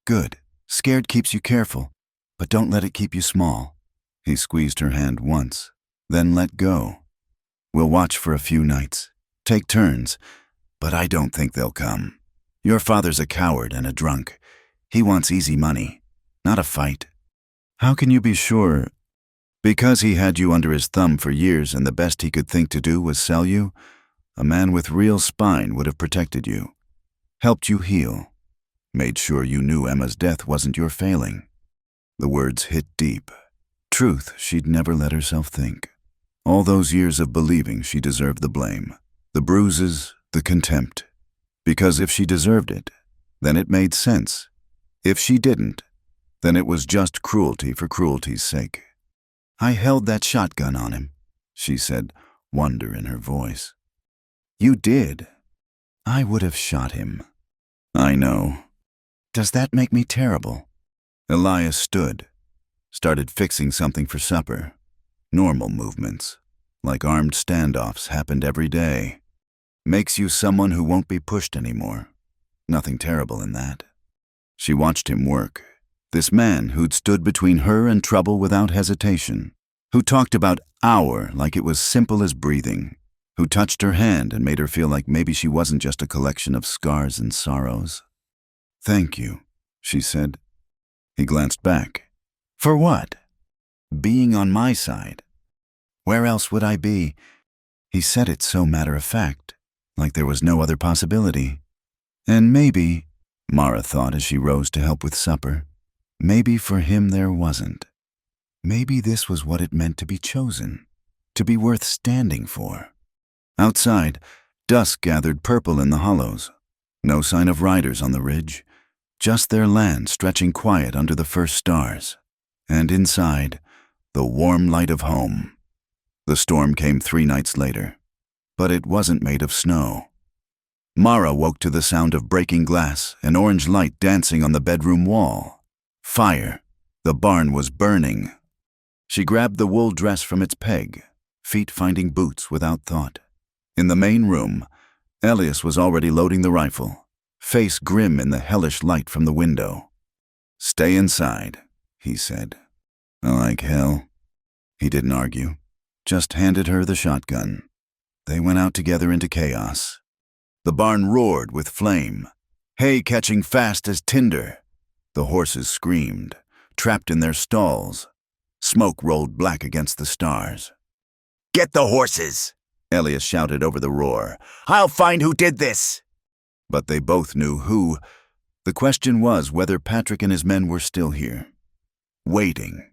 Good. Scared keeps you careful, but don't let it keep you small. He squeezed her hand once, then let go. We'll watch for a few nights, take turns, but I don't think they'll come. Your father's a coward and a drunk. He wants easy money, not a fight. How can you be sure? Because he had you under his thumb for years and the best he could think to do was sell you, a man with real spine would have protected you, helped you heal, made sure you knew Emma's death wasn't your failing. The words hit deep. Truth she'd never let herself think. All those years of believing she deserved the blame, the bruises, the contempt. Because if she deserved it, then it made sense. If she didn't, then it was just cruelty for cruelty's sake. I held that shotgun on him, she said, wonder in her voice. You did. I would have shot him. I know. Does that make me terrible? Elias stood, started fixing something for supper. Normal movements, like armed standoffs, happened every day. Makes you someone who won't be pushed anymore. Nothing terrible in that. She watched him work. This man who'd stood between her and trouble without hesitation, who talked about hour like it was simple as breathing, who touched her hand and made her feel like maybe she wasn't just a collection of scars and sorrows. Thank you, she said. He glanced back. For what? Being on my side. Where else would I be? He said it so matter-of-fact, like there was no other possibility. And maybe, Mara thought as she rose to help with supper, maybe for him there wasn't. Maybe this was what it meant to be chosen, to be worth standing for. Outside, dusk gathered purple in the hollows. No sign of riders on the ridge, just their land stretching quiet under the first stars. And inside, the warm light of home. The storm came 3 nights later, but it wasn't made of snow. Mara woke to the sound of breaking glass, an orange light dancing on the bedroom wall. Fire. The barn was burning. She grabbed the wool dress from its peg, feet finding boots without thought. In the main room, Elias was already loading the rifle, face grim in the hellish light from the window. Stay inside, he said. Like hell. He didn't argue, just handed her the shotgun. They went out together into chaos. The barn roared with flame, hay catching fast as tinder. The horses screamed, trapped in their stalls. Smoke rolled black against the stars. Get the horses, Elias shouted over the roar. I'll find who did this. But they both knew who. The question was whether Patrick and his men were still here, waiting.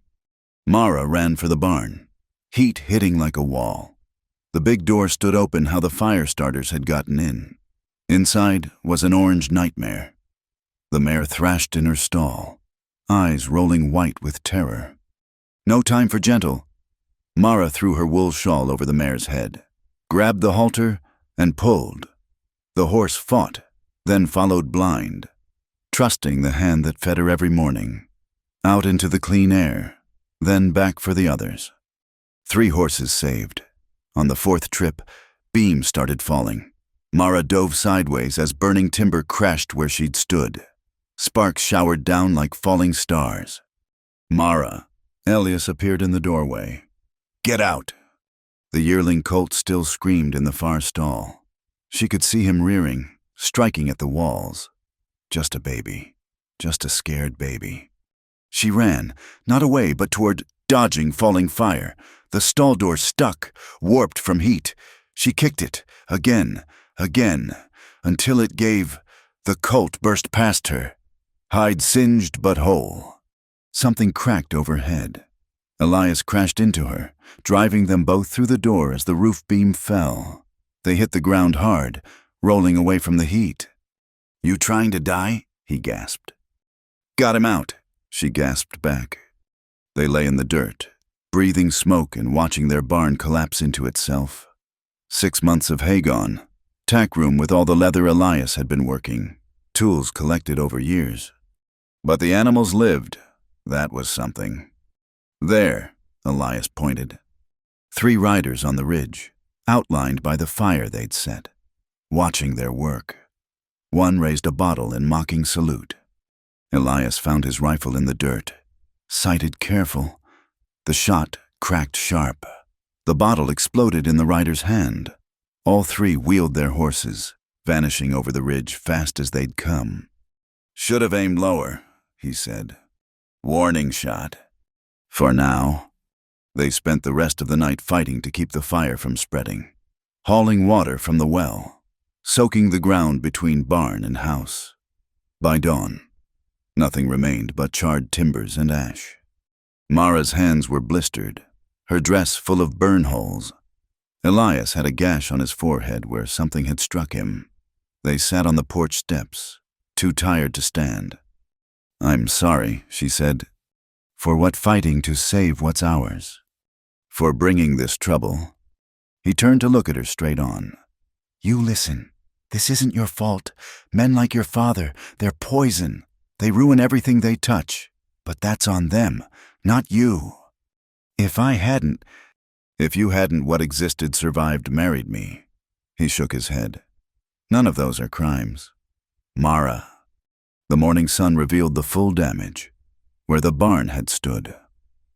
Mara ran for the barn, heat hitting like a wall. The big door stood open how the fire starters had gotten in. Inside was an orange nightmare. The mare thrashed in her stall, eyes rolling white with terror. No time for gentle. Mara threw her wool shawl over the mare's head, grabbed the halter, and pulled. The horse fought, then followed blind, trusting the hand that fed her every morning. Out into the clean air, then back for the others. 3 horses saved. On the 4th trip, beams started falling. Mara dove sideways as burning timber crashed where she'd stood. Sparks showered down like falling stars. Mara, Elias appeared in the doorway. "Get out!" The yearling colt still screamed in the far stall. She could see him rearing, striking at the walls. Just a baby. Just a scared baby. She ran, not away, but toward, dodging falling fire. The stall door stuck, warped from heat. She kicked it, again, until it gave. The colt burst past her, hide singed but whole. Something cracked overhead. Elias crashed into her, driving them both through the door as the roof beam fell. They hit the ground hard, rolling away from the heat. "You trying to die?" he gasped. "Got him out," she gasped back. They lay in the dirt, breathing smoke and watching their barn collapse into itself. 6 months of hay gone, tack room with all the leather Elias had been working, tools collected over years. But the animals lived. That was something. "There," Elias pointed. 3 riders on the ridge, outlined by the fire they'd set, watching their work. One raised a bottle in mocking salute. Elias found his rifle in the dirt, sighted careful. The shot cracked sharp. The bottle exploded in the rider's hand. All 3 wheeled their horses, vanishing over the ridge fast as they'd come. "Should have aimed lower," he said. "Warning shot." For now. They spent the rest of the night fighting to keep the fire from spreading, hauling water from the well, soaking the ground between barn and house. By dawn, nothing remained but charred timbers and ash. Mara's hands were blistered, her dress full of burn holes. Elias had a gash on his forehead where something had struck him. They sat on the porch steps, too tired to stand. "I'm sorry," she said, "for what fighting to save what's ours. For bringing this trouble." He turned to look at her straight on. "You listen. This isn't your fault. Men like your father, they're poison. They ruin everything they touch. But that's on them, not you. If you hadn't, what existed, survived, married me." He shook his head. "None of those are crimes. Mara." The morning sun revealed the full damage. Where the barn had stood,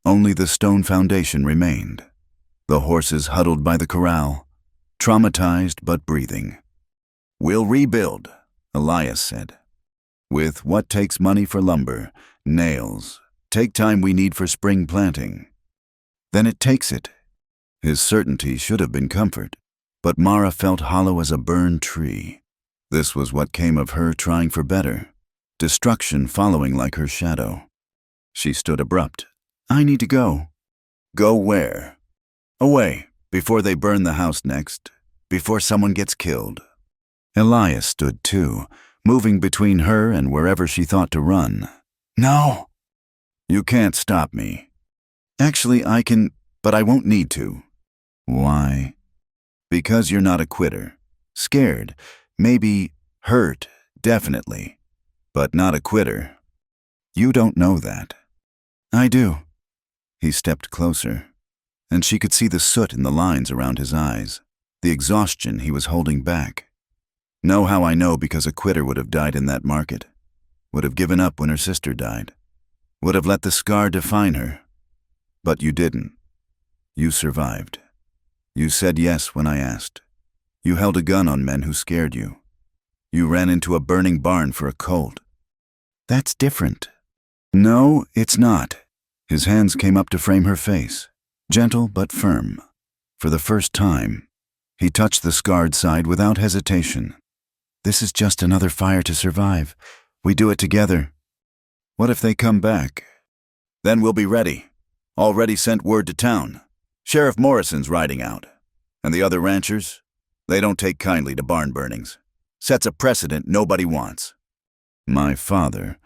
only the stone foundation remained. The horses huddled by the corral, traumatized but breathing. "We'll rebuild," Elias said. "With what takes money for lumber, nails, take time we need for spring planting. Then it takes it." His certainty should have been comfort, but Mara felt hollow as a burned tree. This was what came of her trying for better, destruction following like her shadow. She stood abrupt. "I need to go." "Go where?" "Away, before they burn the house next, before someone gets killed." Elias stood too, moving between her and wherever she thought to run. "No." "You can't stop me." "Actually, I can, but I won't need to." "Why?" "Because you're not a quitter. Scared, maybe hurt, definitely, but not a quitter. You don't know that." "I do." He stepped closer, and she could see the soot in the lines around his eyes, the exhaustion he was holding back. "Know how I know? Because a quitter would have died in that market, would have given up when her sister died, would have let the scar define her. But you didn't. You survived. You said yes when I asked. You held a gun on men who scared you. You ran into a burning barn for a colt." "That's different." "No, it's not." His hands came up to frame her face, gentle but firm. For the first time, he touched the scarred side without hesitation. "This is just another fire to survive. We do it together." "What if they come back?" "Then we'll be ready. Already sent word to town. Sheriff Morrison's riding out. And the other ranchers? They don't take kindly to barn burnings. Sets a precedent nobody wants." "My father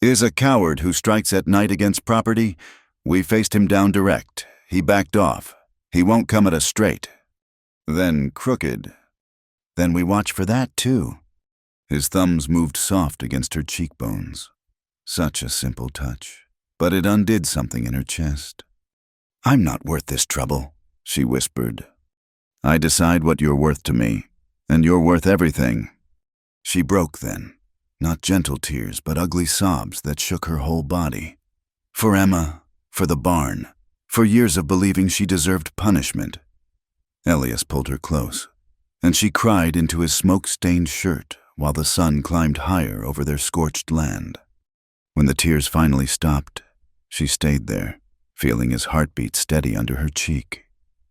is a coward who strikes at night against property. We faced him down direct. He backed off. He won't come at us straight." "Then crooked." "Then we watch for that too." His thumbs moved soft against her cheekbones. Such a simple touch, but it undid something in her chest. "I'm not worth this trouble," she whispered. "I decide what you're worth to me, and you're worth everything." She broke then. Not gentle tears, but ugly sobs that shook her whole body. "For Emma, for the barn, for years of believing she deserved punishment. Elias pulled her close, and she cried into his smoke-stained shirt while the sun climbed higher over their scorched land. When the tears finally stopped, she stayed there, feeling his heartbeat steady under her cheek.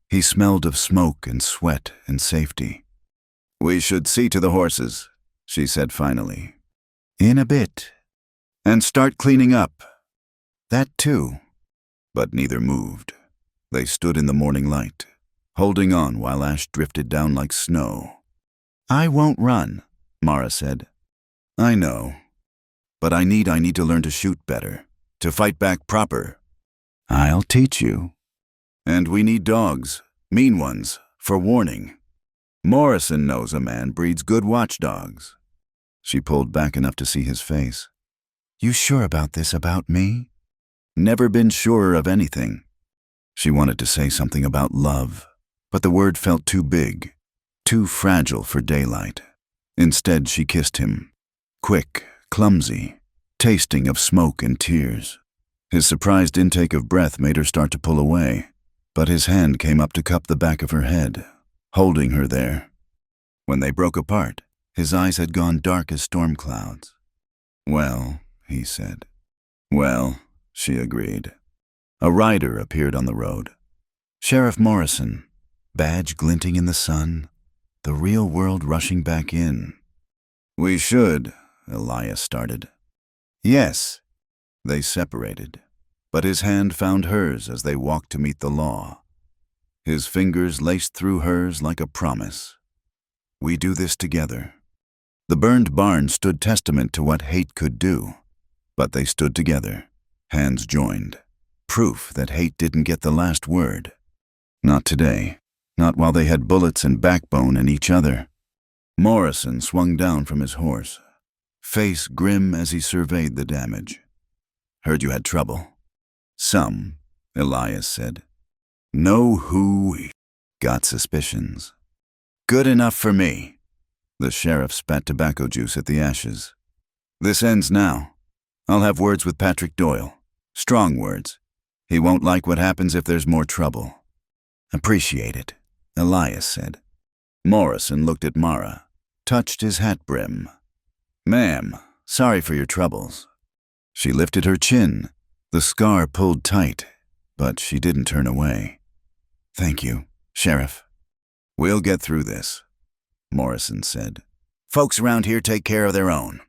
He smelled of smoke and sweat and safety. "We should see to the horses," she said finally. "In a bit. And start cleaning up." "That too." But neither moved. They stood in the morning light, holding on while ash drifted down like snow. "I won't run," Mara said. "I know. But I need to learn to shoot better, to fight back proper." "I'll teach you." "And we need dogs, mean ones, for warning. Morrison knows a man breeds good watchdogs." She pulled back enough to see his face. "You sure about this about me?" "Never been surer of anything." She wanted to say something about love, but the word felt too big, too fragile for daylight. Instead, she kissed him. Quick, clumsy, tasting of smoke and tears. His surprised intake of breath made her start to pull away, but his hand came up to cup the back of her head, holding her there. When they broke apart, his eyes had gone dark as storm clouds. "Well," he said. "Well," she agreed. A rider appeared on the road. Sheriff Morrison, badge glinting in the sun, the real world rushing back in. "We should," Elias started. "Yes." They separated, but his hand found hers as they walked to meet the law. His fingers laced through hers like a promise. "We do this together." The burned barn stood testament to what hate could do, but they stood together, hands joined, proof that hate didn't get the last word. Not today, not while they had bullets and backbone in each other. Morrison swung down from his horse, face grim as he surveyed the damage. "Heard you had trouble." "Some," Elias said. "Know who?" "Got suspicions." "Good enough for me." The sheriff spat tobacco juice at the ashes. "This ends now. I'll have words with Patrick Doyle. Strong words. He won't like what happens if there's more trouble." "Appreciate it," Elias said. Morrison looked at Mara, touched his hat brim. "Ma'am, sorry for your troubles." She lifted her chin, the scar pulled tight, but she didn't turn away. "Thank you, Sheriff." "We'll get through this," Morrison said. "Folks around here take care of their own."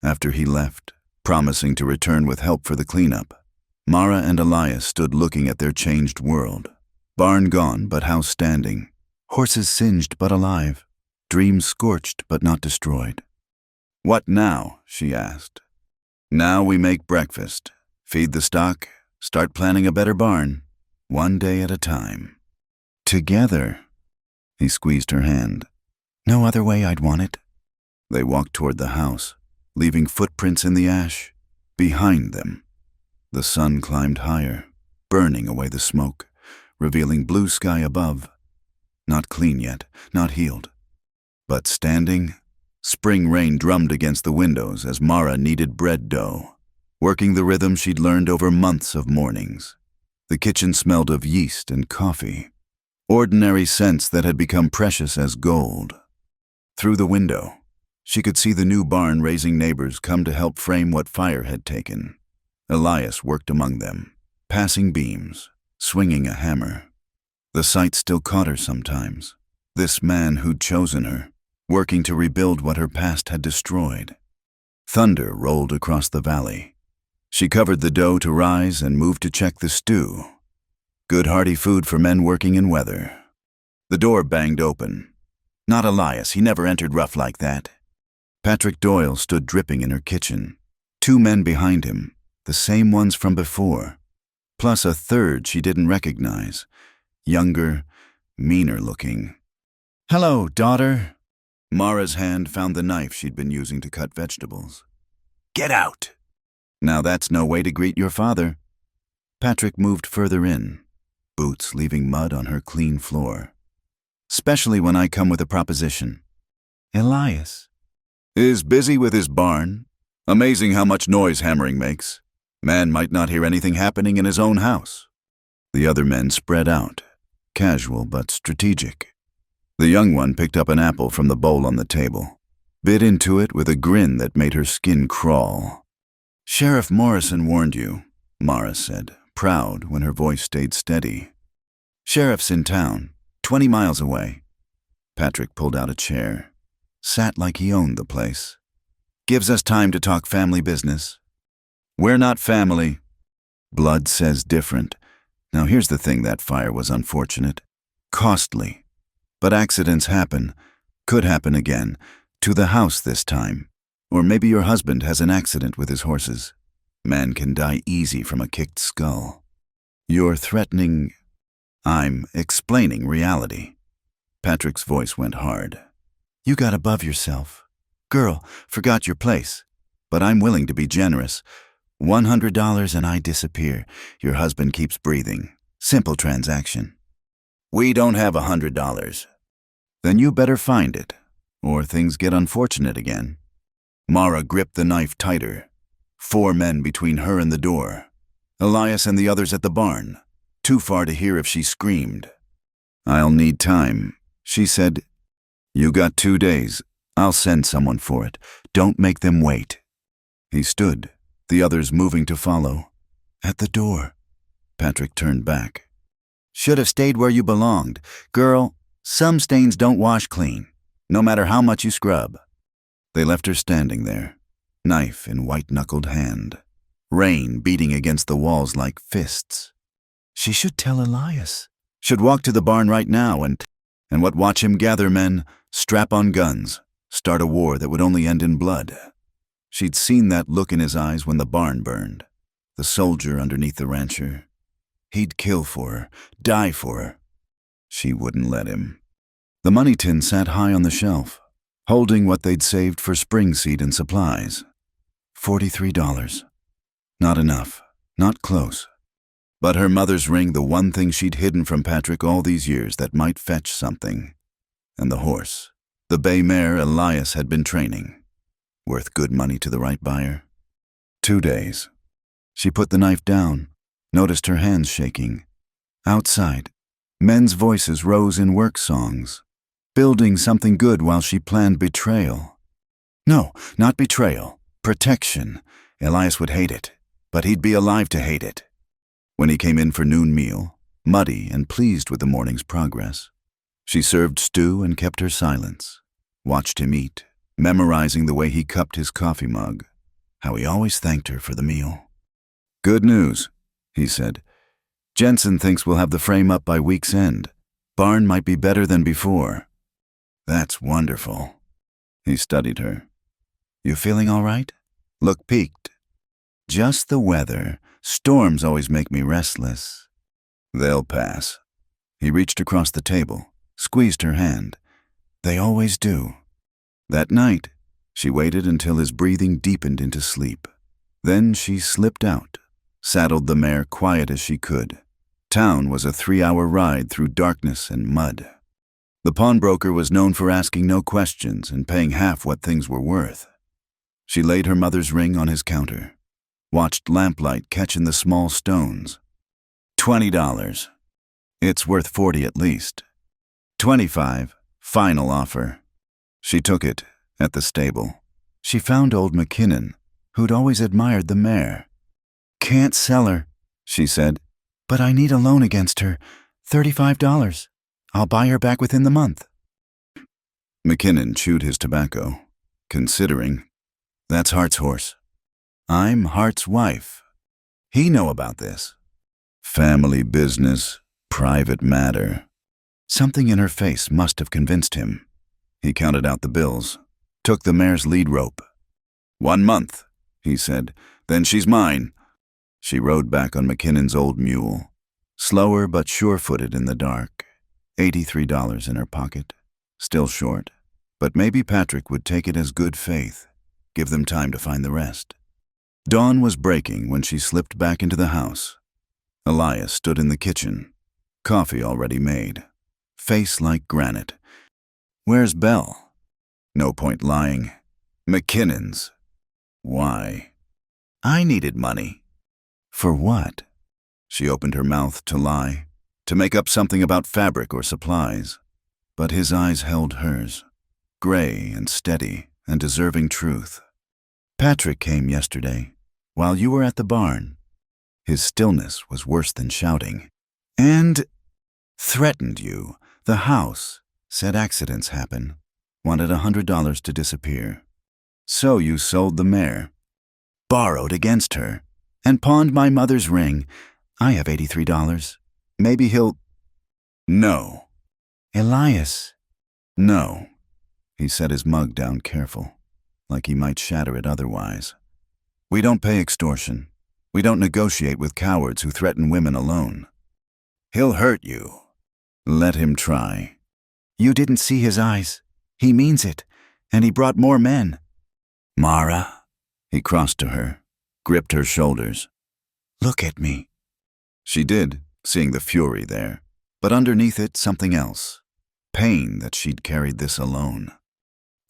After he left, promising to return with help for the cleanup, Mara and Elias stood looking at their changed world. Barn gone, but house standing. Horses singed but alive. Dreams scorched but not destroyed. "What now?" she asked. "Now we make breakfast, feed the stock, start planning a better barn, one day at a time. Together." He squeezed her hand. "No other way I'd want it." They walked toward the house, leaving footprints in the ash. Behind them, the sun climbed higher, burning away the smoke, revealing blue sky above. Not clean yet, not healed. But standing, spring rain drummed against the windows as Mara kneaded bread dough, working the rhythm she'd learned over months of mornings. The kitchen smelled of yeast and coffee, ordinary scents that had become precious as gold. Through the window, she could see the new barn raising neighbors come to help frame what fire had taken. Elias worked among them, passing beams, swinging a hammer. The sight still caught her sometimes. This man who'd chosen her, working to rebuild what her past had destroyed. Thunder rolled across the valley. She covered the dough to rise and moved to check the stew. Good hearty food for men working in weather. The door banged open. Not Elias, he never entered rough like that. Patrick Doyle stood dripping in her kitchen. Two men behind him, the same ones from before. Plus a third she didn't recognize. Younger, meaner looking. "Hello, daughter." Mara's hand found the knife she'd been using to cut vegetables. "Get out." "Now that's no way to greet your father." Patrick moved further in, boots leaving mud on her clean floor. "Especially when I come with a proposition." "Elias." "Is busy with his barn. Amazing how much noise hammering makes. Man might not hear anything happening in his own house. The other men spread out, casual but strategic. The young one picked up an apple from the bowl on the table, bit into it with a grin that made her skin crawl. "Sheriff Morrison warned you," Mara said, proud when her voice stayed steady. "Sheriff's in town, 20 miles away." Patrick pulled out a chair, sat like he owned the place. "Gives us time to talk family business." "We're not family." "Blood says different. Now here's the thing, that fire was unfortunate. Costly. But accidents happen. Could happen again. To the house this time. Or maybe your husband has an accident with his horses. Man can die easy from a kicked skull. You're threatening—" "I'm explaining reality." Patrick's voice went hard. "You got above yourself. Girl, forgot your place. But I'm willing to be generous. $100 and I disappear. Your husband keeps breathing. Simple transaction." "We don't have $100. "Then you better find it, or things get unfortunate again." Mara gripped the knife tighter. 4 men between her and the door. Elias and the others at the barn, too far to hear if she screamed. "I'll need time," she said. "You got 2 days. I'll send someone for it. Don't make them wait." He stood, the others moving to follow. At the door, Patrick turned back. "Should have stayed where you belonged. Girl, some stains don't wash clean, no matter how much you scrub." They left her standing there, knife in white-knuckled hand, rain beating against the walls like fists. She should tell Elias. Should walk to the barn right now and watch him gather men, strap on guns, start a war that would only end in blood. She'd seen that look in his eyes when the barn burned, the soldier underneath the rancher. He'd kill for her, die for her. She wouldn't let him. The money tin sat high on the shelf, holding what they'd saved for spring seed and supplies. $43. Not enough, not close. But her mother's ring, the one thing she'd hidden from Patrick all these years that might fetch something. And the horse, the bay mare Elias had been training. Worth good money to the right buyer. 2 days. She put the knife down, noticed her hands shaking. Outside, men's voices rose in work songs, building something good while she planned betrayal. No, not betrayal. Protection. Elias would hate it, but he'd be alive to hate it. When he came in for noon meal, muddy and pleased with the morning's progress, she served stew and kept her silence, watched him eat, memorizing the way he cupped his coffee mug, how he always thanked her for the meal. "Good news," he said. "Jensen thinks we'll have the frame up by week's end. Barn might be better than before." "That's wonderful." He studied her. "You feeling all right? Look peaked." "Just the weather. Storms always make me restless." "They'll pass." He reached across the table, squeezed her hand. "They always do." That night, she waited until his breathing deepened into sleep. Then she slipped out, saddled the mare quiet as she could. Town was a 3-hour ride through darkness and mud. The pawnbroker was known for asking no questions and paying half what things were worth. She laid her mother's ring on his counter, watched lamplight catch in the small stones. $20. It's worth 40 at least. 25, final offer. She took it at the stable. She found old McKinnon, who'd always admired the mare. "Can't sell her," she said, "but I need a loan against her. $35. I'll buy her back within the month." McKinnon chewed his tobacco, considering. "That's Hart's horse. I'm Hart's wife. He know about this. Family business, private matter." Something in her face must have convinced him. He counted out the bills, took the mare's lead rope. 1 month, he said, "then she's mine." She rode back on McKinnon's old mule, slower but sure-footed in the dark, $83 in her pocket. Still short, but maybe Patrick would take it as good faith, give them time to find the rest. Dawn was breaking when she slipped back into the house. Elias stood in the kitchen, coffee already made, face like granite. "Where's Belle?" No point lying. "McKinnon's." "Why?" "I needed money." For what? She opened her mouth to lie, to make up something about fabric or supplies. But his eyes held hers, gray and steady and deserving truth. Patrick came yesterday, while you were at the barn. His stillness was worse than shouting. And threatened you. The house. Said accidents happen. Wanted $100 to disappear. So you sold the mare. Borrowed against her. And pawned my mother's ring. I have $83. Maybe he'll... No. Elias. No. He set his mug down careful, like he might shatter it otherwise. We don't pay extortion. We don't negotiate with cowards who threaten women alone. He'll hurt you. Let him try. You didn't see his eyes. He means it, and he brought more men. Mara. He crossed to her, gripped her shoulders. Look at me. She did, seeing the fury there, but underneath it something else. Pain that she'd carried this alone.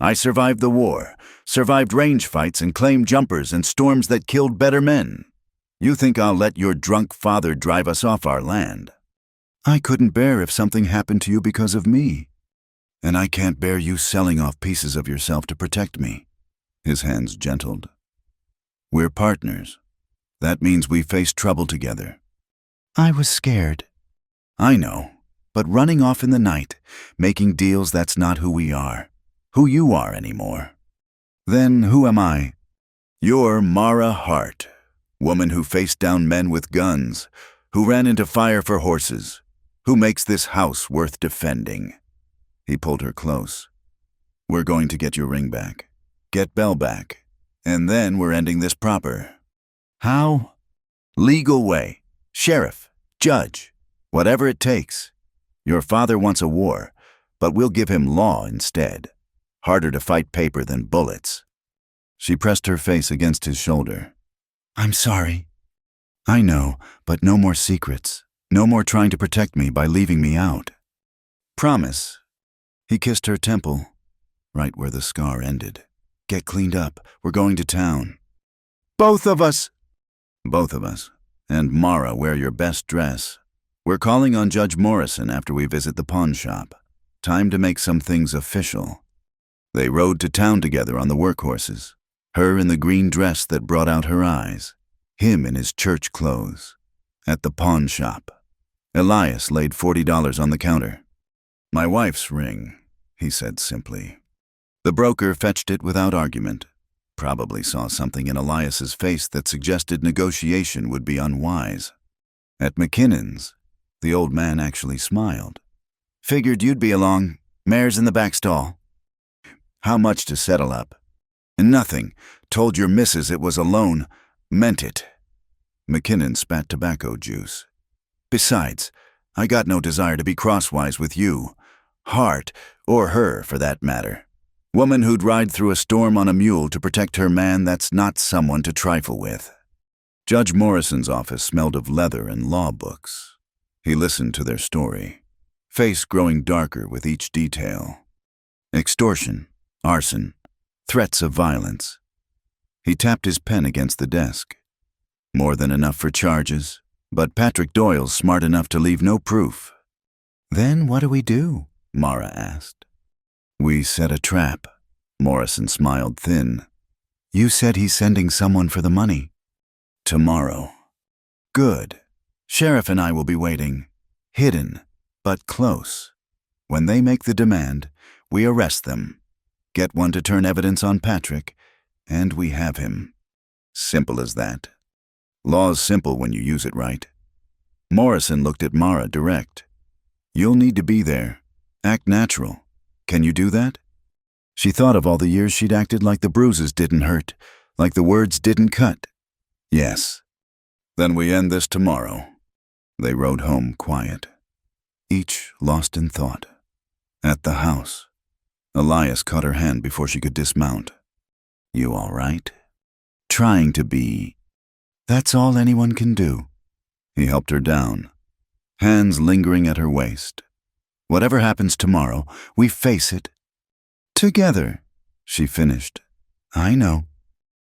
I survived the war, survived range fights and claimed jumpers and storms that killed better men. You think I'll let your drunk father drive us off our land? I couldn't bear if something happened to you because of me. And I can't bear you selling off pieces of yourself to protect me. His hands gentled. We're partners. That means we face trouble together. I was scared. I know, but running off in the night, making deals, that's not who we are. Who you are anymore. Then who am I? You're Mara Hart, woman who faced down men with guns, who ran into fire for horses, who makes this house worth defending. He pulled her close. We're going to get your ring back, get Belle back, and then we're ending this proper. How? Legal way. Sheriff, judge, whatever it takes. Your father wants a war, but we'll give him law instead. Harder to fight paper than bullets. She pressed her face against his shoulder. I'm sorry. I know, but no more secrets. No more trying to protect me by leaving me out. Promise. He kissed her temple, right where the scar ended. Get cleaned up. We're going to town. Both of us. Both of us. And Mara, wear your best dress. We're calling on Judge Morrison after we visit the pawn shop. Time to make some things official. They rode to town together on the workhorses, her in the green dress that brought out her eyes, him in his church clothes. At the pawn shop, Elias laid $40 on the counter. My wife's ring, he said simply. The broker fetched it without argument. Probably saw something in Elias's face that suggested negotiation would be unwise. At McKinnon's, the old man actually smiled. Figured you'd be along. Mare's in the back stall. How much to settle up? Nothing. Told your missus it was a loan. Meant it. McKinnon spat tobacco juice. Besides, I got no desire to be crosswise with you. Hart, or her for that matter. Woman who'd ride through a storm on a mule to protect her man, that's not someone to trifle with. Judge Morrison's office smelled of leather and law books. He listened to their story, face growing darker with each detail. Extortion. Arson, threats of violence. He tapped his pen against the desk. More than enough for charges, but Patrick Doyle's smart enough to leave no proof. Then what do we do? Mara asked. We set a trap. Morrison smiled thin. You said he's sending someone for the money. Tomorrow. Good. Sheriff and I will be waiting. Hidden, but close. When they make the demand, we arrest them. Get one to turn evidence on Patrick, and we have him. Simple as that. Law's simple when you use it right. Morrison looked at Mara direct. You'll need to be there. Act natural. Can you do that? She thought of all the years she'd acted like the bruises didn't hurt, like the words didn't cut. Yes. Then we end this tomorrow. They rode home quiet, each lost in thought. At the house, Elias caught her hand before she could dismount. You all right? Trying to be. That's all anyone can do. He helped her down, hands lingering at her waist. Whatever happens tomorrow, we face it. Together, she finished. I know.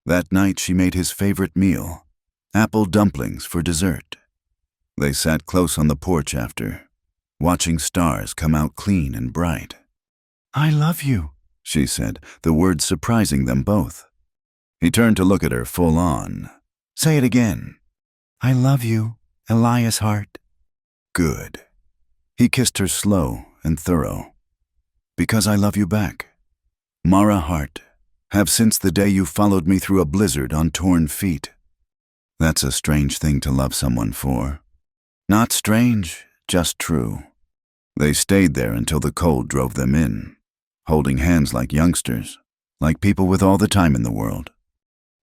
That night she made his favorite meal. apple dumplings for dessert. They sat close on the porch after, watching stars come out clean and bright. "I love you," she said, the words surprising them both. He turned to look at her full on. "Say it again." "I love you, Elias Hart." "Good." He kissed her slow and thorough. "Because I love you back. Mara Hart, have since the day you followed me through a blizzard on torn feet." That's a strange thing to love someone for. Not strange, just true. They stayed there until the cold drove them in, holding hands like youngsters, like people with all the time in the world.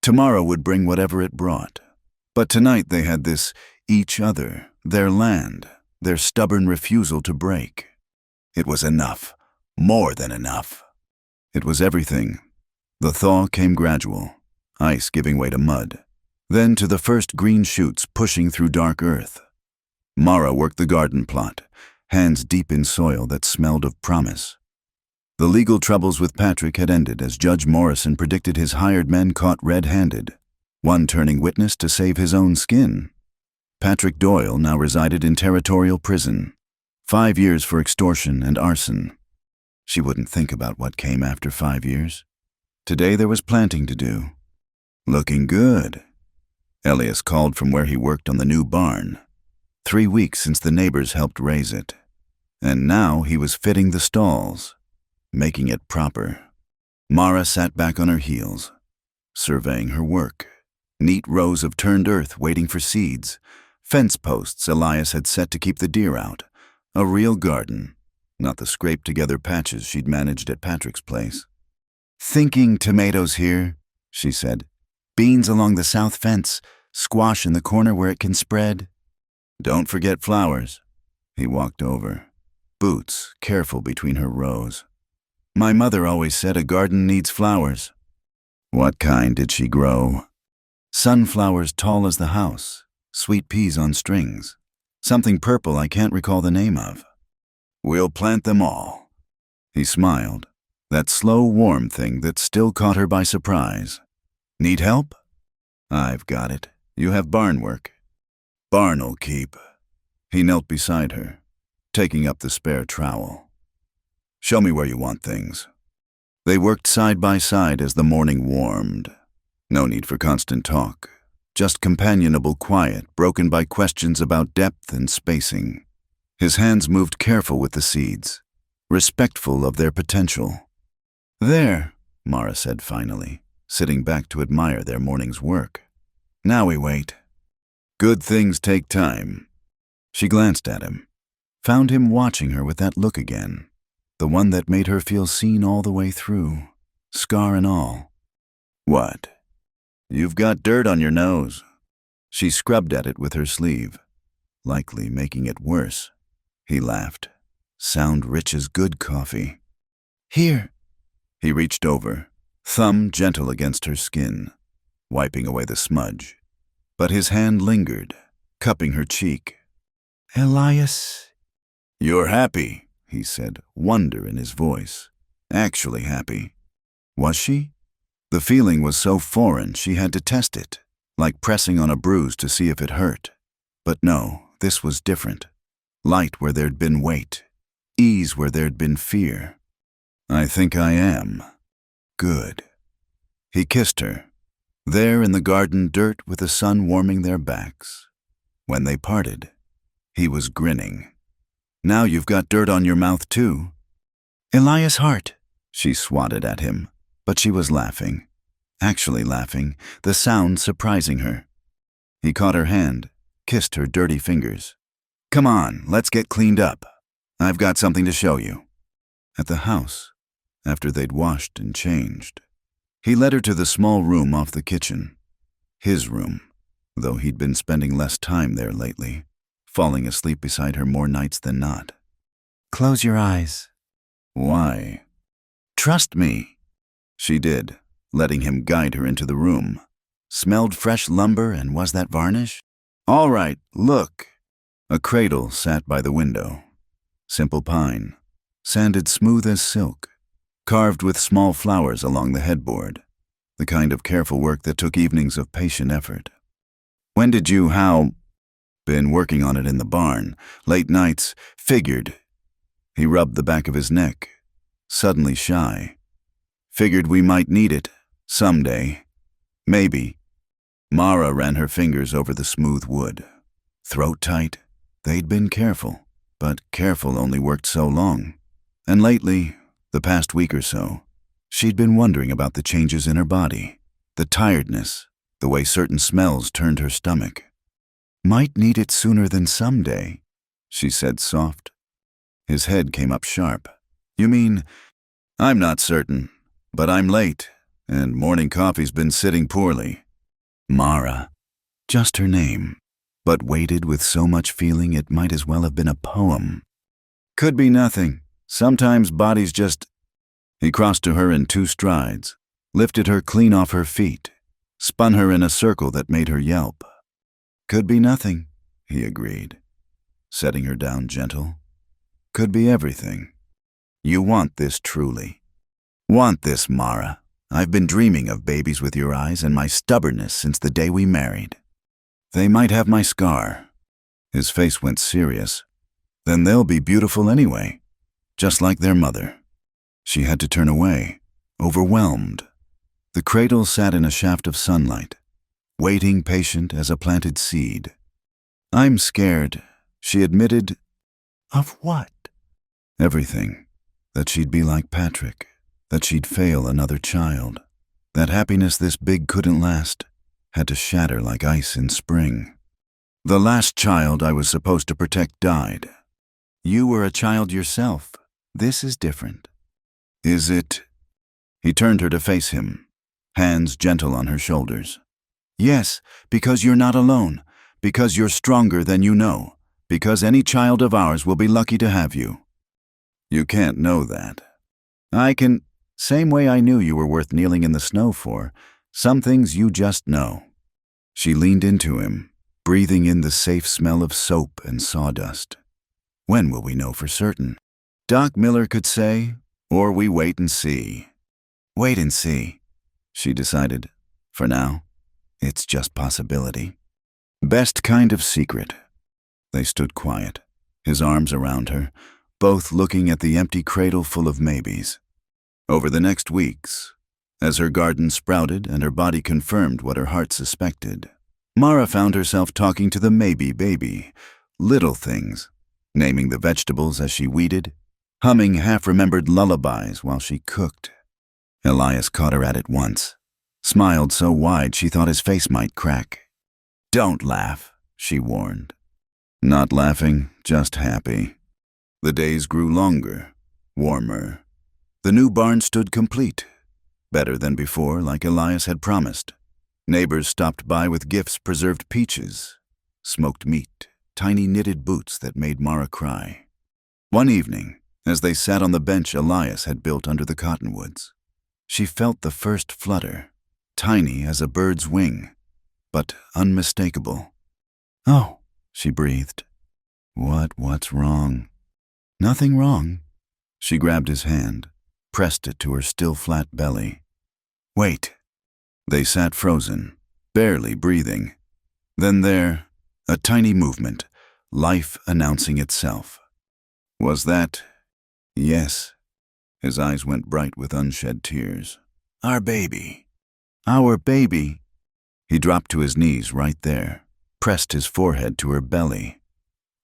Tomorrow would bring whatever it brought. But tonight they had this each other, their land, their stubborn refusal to break. It was enough, more than enough. It was everything. The thaw came gradual, ice giving way to mud, then to the first green shoots pushing through dark earth. Mara worked the garden plot, hands deep in soil that smelled of promise. The legal troubles with Patrick had ended as Judge Morrison predicted his hired men caught red-handed, one turning witness to save his own skin. Patrick Doyle now resided in territorial prison, 5 years for extortion and arson. She wouldn't think about what came after 5 years. Today there was planting to do. "Looking good." Elias called from where he worked on the new barn. 3 weeks since the neighbors helped raise it. And now he was fitting the stalls, making it proper. Mara sat back on her heels, surveying her work. Neat rows of turned earth waiting for seeds, fence posts Elias had set to keep the deer out. A real garden, not the scraped-together patches she'd managed at Patrick's place. "Thinking tomatoes here," she said. "Beans along the south fence, squash in the corner where it can spread." "Don't forget flowers." He walked over, boots careful between her rows. "My mother always said a garden needs flowers." What kind did she grow? Sunflowers tall as the house, sweet peas on strings, something purple I can't recall the name of. "We'll plant them all." He smiled, that slow, warm thing that still caught her by surprise. "Need help?" "I've got it. You have barn work." "Barn'll keep." He knelt beside her, taking up the spare trowel. "Show me where you want things." They worked side by side as the morning warmed. No need for constant talk, just companionable quiet broken by questions about depth and spacing. His hands moved careful with the seeds, respectful of their potential. "There," Mara said finally, sitting back to admire their morning's work. "Now we wait." "Good things take time." She glanced at him, found him watching her with that look again, the one that made her feel seen all the way through, scar and all. "What?" "You've got dirt on your nose." She scrubbed at it with her sleeve, likely making it worse. He laughed. "Sound rich as good coffee." "Here." He reached over, thumb gentle against her skin, wiping away the smudge. But his hand lingered, cupping her cheek. "Elias." "You're happy," he said, wonder in his voice. Actually happy. Was she? The feeling was so foreign she had to test it, like pressing on a bruise to see if it hurt. But no, this was different. Light where there'd been weight, ease where there'd been fear. "I think I am." "Good." He kissed her, there in the garden dirt with the sun warming their backs. When they parted, he was grinning. "Now you've got dirt on your mouth too." "Elias Hart," she swatted at him, but she was laughing. Actually laughing, the sound surprising her. He caught her hand, kissed her dirty fingers. "Come on, let's get cleaned up. I've got something to show you." At the house, after they'd washed and changed, he led her to the small room off the kitchen. His room, though he'd been spending less time there lately, falling asleep beside her more nights than not. "Close your eyes." "Why?" "Trust me." She did, letting him guide her into the room. Smelled fresh lumber, and was that varnish? "All right, look." A cradle sat by the window. Simple pine, sanded smooth as silk, carved with small flowers along the headboard, the kind of careful work that took evenings of patient effort. When did you, how? Been working on it in the barn. Late nights. Figured. He rubbed the back of his neck. Suddenly shy. Figured we might need it. Someday. Maybe. Mara ran her fingers over the smooth wood. Throat tight. They'd been careful. But careful only worked so long. And lately, the past week or so, she'd been wondering about the changes in her body. The tiredness. The way certain smells turned her stomach. Might need it sooner than someday, she said soft. His head came up sharp. You mean, I'm not certain, but I'm late, and morning coffee's been sitting poorly. Mara, just her name, but weighted with so much feeling it might as well have been a poem. Could be nothing. Sometimes bodies just... He crossed to her in 2 strides, lifted her clean off her feet, spun her in a circle that made her yelp. Could be nothing, he agreed, setting her down gentle. Could be everything. You want this truly. Want this, Mara. I've been dreaming of babies with your eyes and my stubbornness since the day we married. They might have my scar. His face went serious. Then they'll be beautiful anyway, just like their mother. She had to turn away, overwhelmed. The cradle sat in a shaft of sunlight, waiting patient as a planted seed. I'm scared, she admitted. Of what? Everything. That she'd be like Patrick, that she'd fail another child, that happiness this big couldn't last, had to shatter like ice in spring. The last child I was supposed to protect died. You were a child yourself. This is different. Is it? He turned her to face him, hands gentle on her shoulders. Yes, because you're not alone, because you're stronger than you know, because any child of ours will be lucky to have you. You can't know that. I can, same way I knew you were worth kneeling in the snow for, some things you just know. She leaned into him, breathing in the safe smell of soap and sawdust. When will we know for certain? Doc Miller could say, or we wait and see. Wait and see, she decided. For now. It's just possibility. Best kind of secret. They stood quiet, his arms around her, both looking at the empty cradle full of maybes. Over the next weeks, as her garden sprouted and her body confirmed what her heart suspected, Mara found herself talking to the maybe baby, little things, naming the vegetables as she weeded, humming half-remembered lullabies while she cooked. Elias caught her at it once. Smiled so wide she thought his face might crack. Don't laugh, she warned. Not laughing, just happy. The days grew longer, warmer. The new barn stood complete, better than before, like Elias had promised. Neighbors stopped by with gifts, preserved peaches, smoked meat, tiny knitted boots that made Mara cry. One evening, as they sat on the bench Elias had built under the cottonwoods, she felt the first flutter. Tiny as a bird's wing, but unmistakable. Oh, she breathed. What's wrong? Nothing wrong. She grabbed his hand, pressed it to her still flat belly. Wait. They sat frozen, barely breathing. Then there, a tiny movement, life announcing itself. Was that? Yes. His eyes went bright with unshed tears. Our baby. Our baby. He dropped to his knees right there, pressed his forehead to her belly.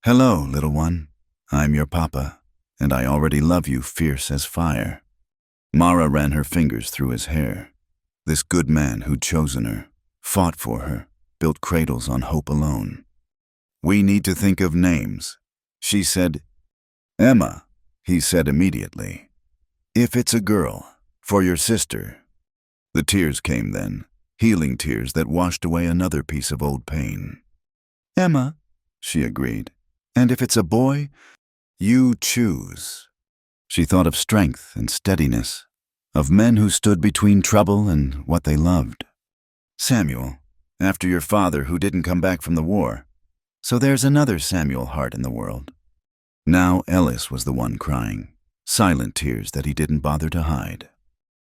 Hello, little one. I'm your papa, and I already love you fierce as fire. Mara ran her fingers through his hair. This good man who'd chosen her, fought for her, built cradles on hope alone. We need to think of names. She said, Emma, he said immediately. If it's a girl, for your sister. The tears came then, healing tears that washed away another piece of old pain. Emma, she agreed. And if it's a boy, you choose. She thought of strength and steadiness, of men who stood between trouble and what they loved. Samuel, after your father who didn't come back from the war. So there's another Samuel Hart in the world. Now Ellis was the one crying, silent tears that he didn't bother to hide.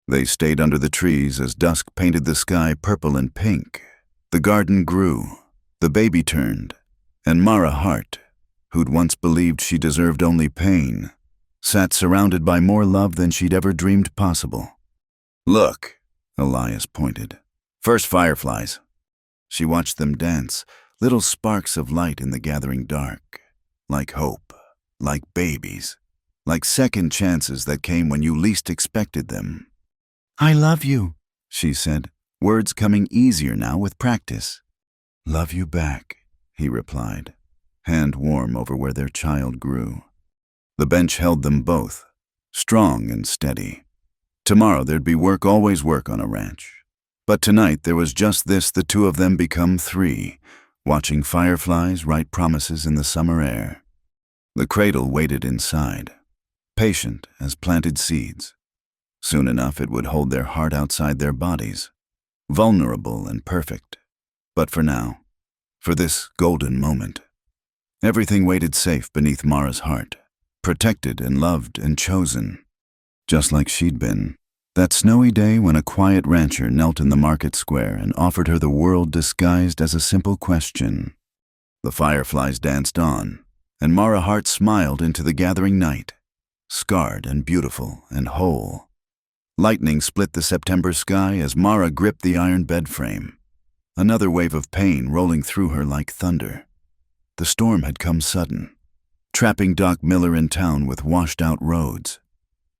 They stayed under the trees as dusk painted the sky purple and pink. The garden grew. The baby turned, and Mara Hart, who'd once believed she deserved only pain, sat surrounded by more love than she'd ever dreamed possible. "Look," Elias pointed. "First fireflies." She watched them dance, little sparks of light in the gathering dark, like hope, like babies, like second chances that came when you least expected them. "I love you," she said, words coming easier now with practice. "Love you back," he replied, hand warm over where their child grew. The bench held them both, strong and steady. Tomorrow there'd be work, always work on a ranch. But tonight there was just this, the two of them become three, watching fireflies write promises in the summer air. The cradle waited inside, patient as planted seeds. Soon enough it would hold their heart outside their bodies, vulnerable and perfect. But for now, for this golden moment, everything waited safe beneath Mara's heart, protected and loved and chosen, just like she'd been. That snowy day when a quiet rancher knelt in the market square and offered her the world disguised as a simple question. The fireflies danced on, and Mara Hart smiled into the gathering night, scarred and beautiful and whole. Lightning split the September sky as Mara gripped the iron bed frame, another wave of pain rolling through her like thunder. The storm had come sudden, trapping Doc Miller in town with washed-out roads.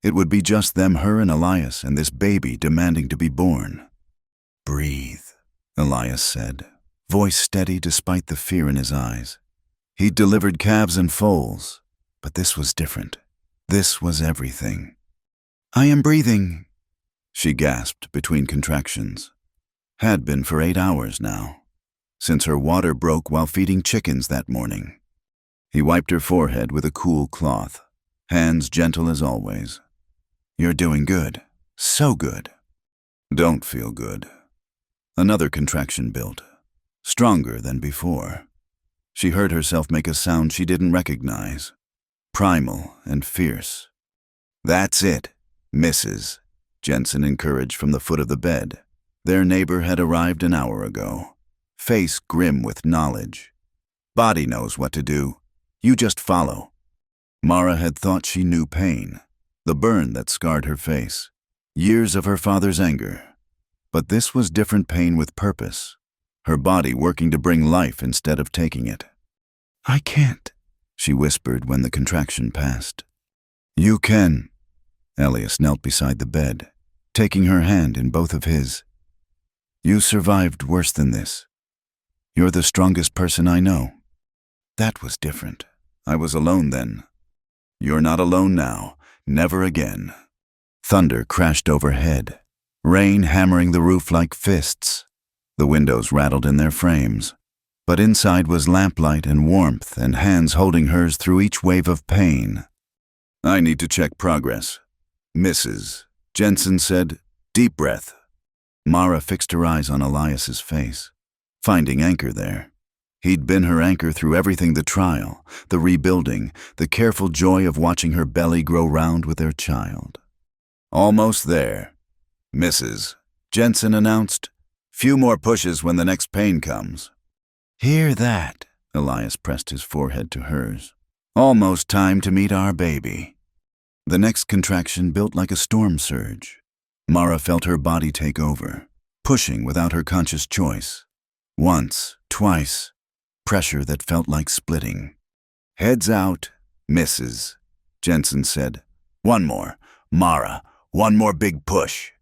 It would be just them, her and Elias, and this baby demanding to be born. "Breathe," Elias said, voice steady despite the fear in his eyes. He'd delivered calves and foals, but this was different. This was everything. "I am breathing," she gasped between contractions. Had been for 8 hours now, since her water broke while feeding chickens that morning. He wiped her forehead with a cool cloth, hands gentle as always. "You're doing good. So good." "Don't feel good." Another contraction built, stronger than before. She heard herself make a sound she didn't recognize, primal and fierce. "That's it, Mrs." Jensen encouraged from the foot of the bed. Their neighbor had arrived an hour ago, face grim with knowledge. "Body knows what to do. You just follow." Mara had thought she knew pain, the burn that scarred her face, years of her father's anger. But this was different pain with purpose, her body working to bring life instead of taking it. "I can't," she whispered when the contraction passed. "You can." Elias knelt beside the bed, taking her hand in both of his. "You survived worse than this. You're the strongest person I know." "That was different. I was alone then." "You're not alone now. Never again." Thunder crashed overhead, rain hammering the roof like fists. The windows rattled in their frames, but inside was lamplight and warmth and hands holding hers through each wave of pain. "I need to check progress." "Mrs." Jensen said, "Deep breath." Mara fixed her eyes on Elias's face, finding anchor there. He'd been her anchor through everything, the trial, the rebuilding, the careful joy of watching her belly grow round with their child. "Almost there, Mrs." Jensen announced. "Few more pushes when the next pain comes." "Hear that?" Elias pressed his forehead to hers. "Almost time to meet our baby." The next contraction built like a storm surge. Mara felt her body take over, pushing without her conscious choice. Once, twice, pressure that felt like splitting. "Heads out, Mrs." Jensen said. "One more, Mara, one more big push."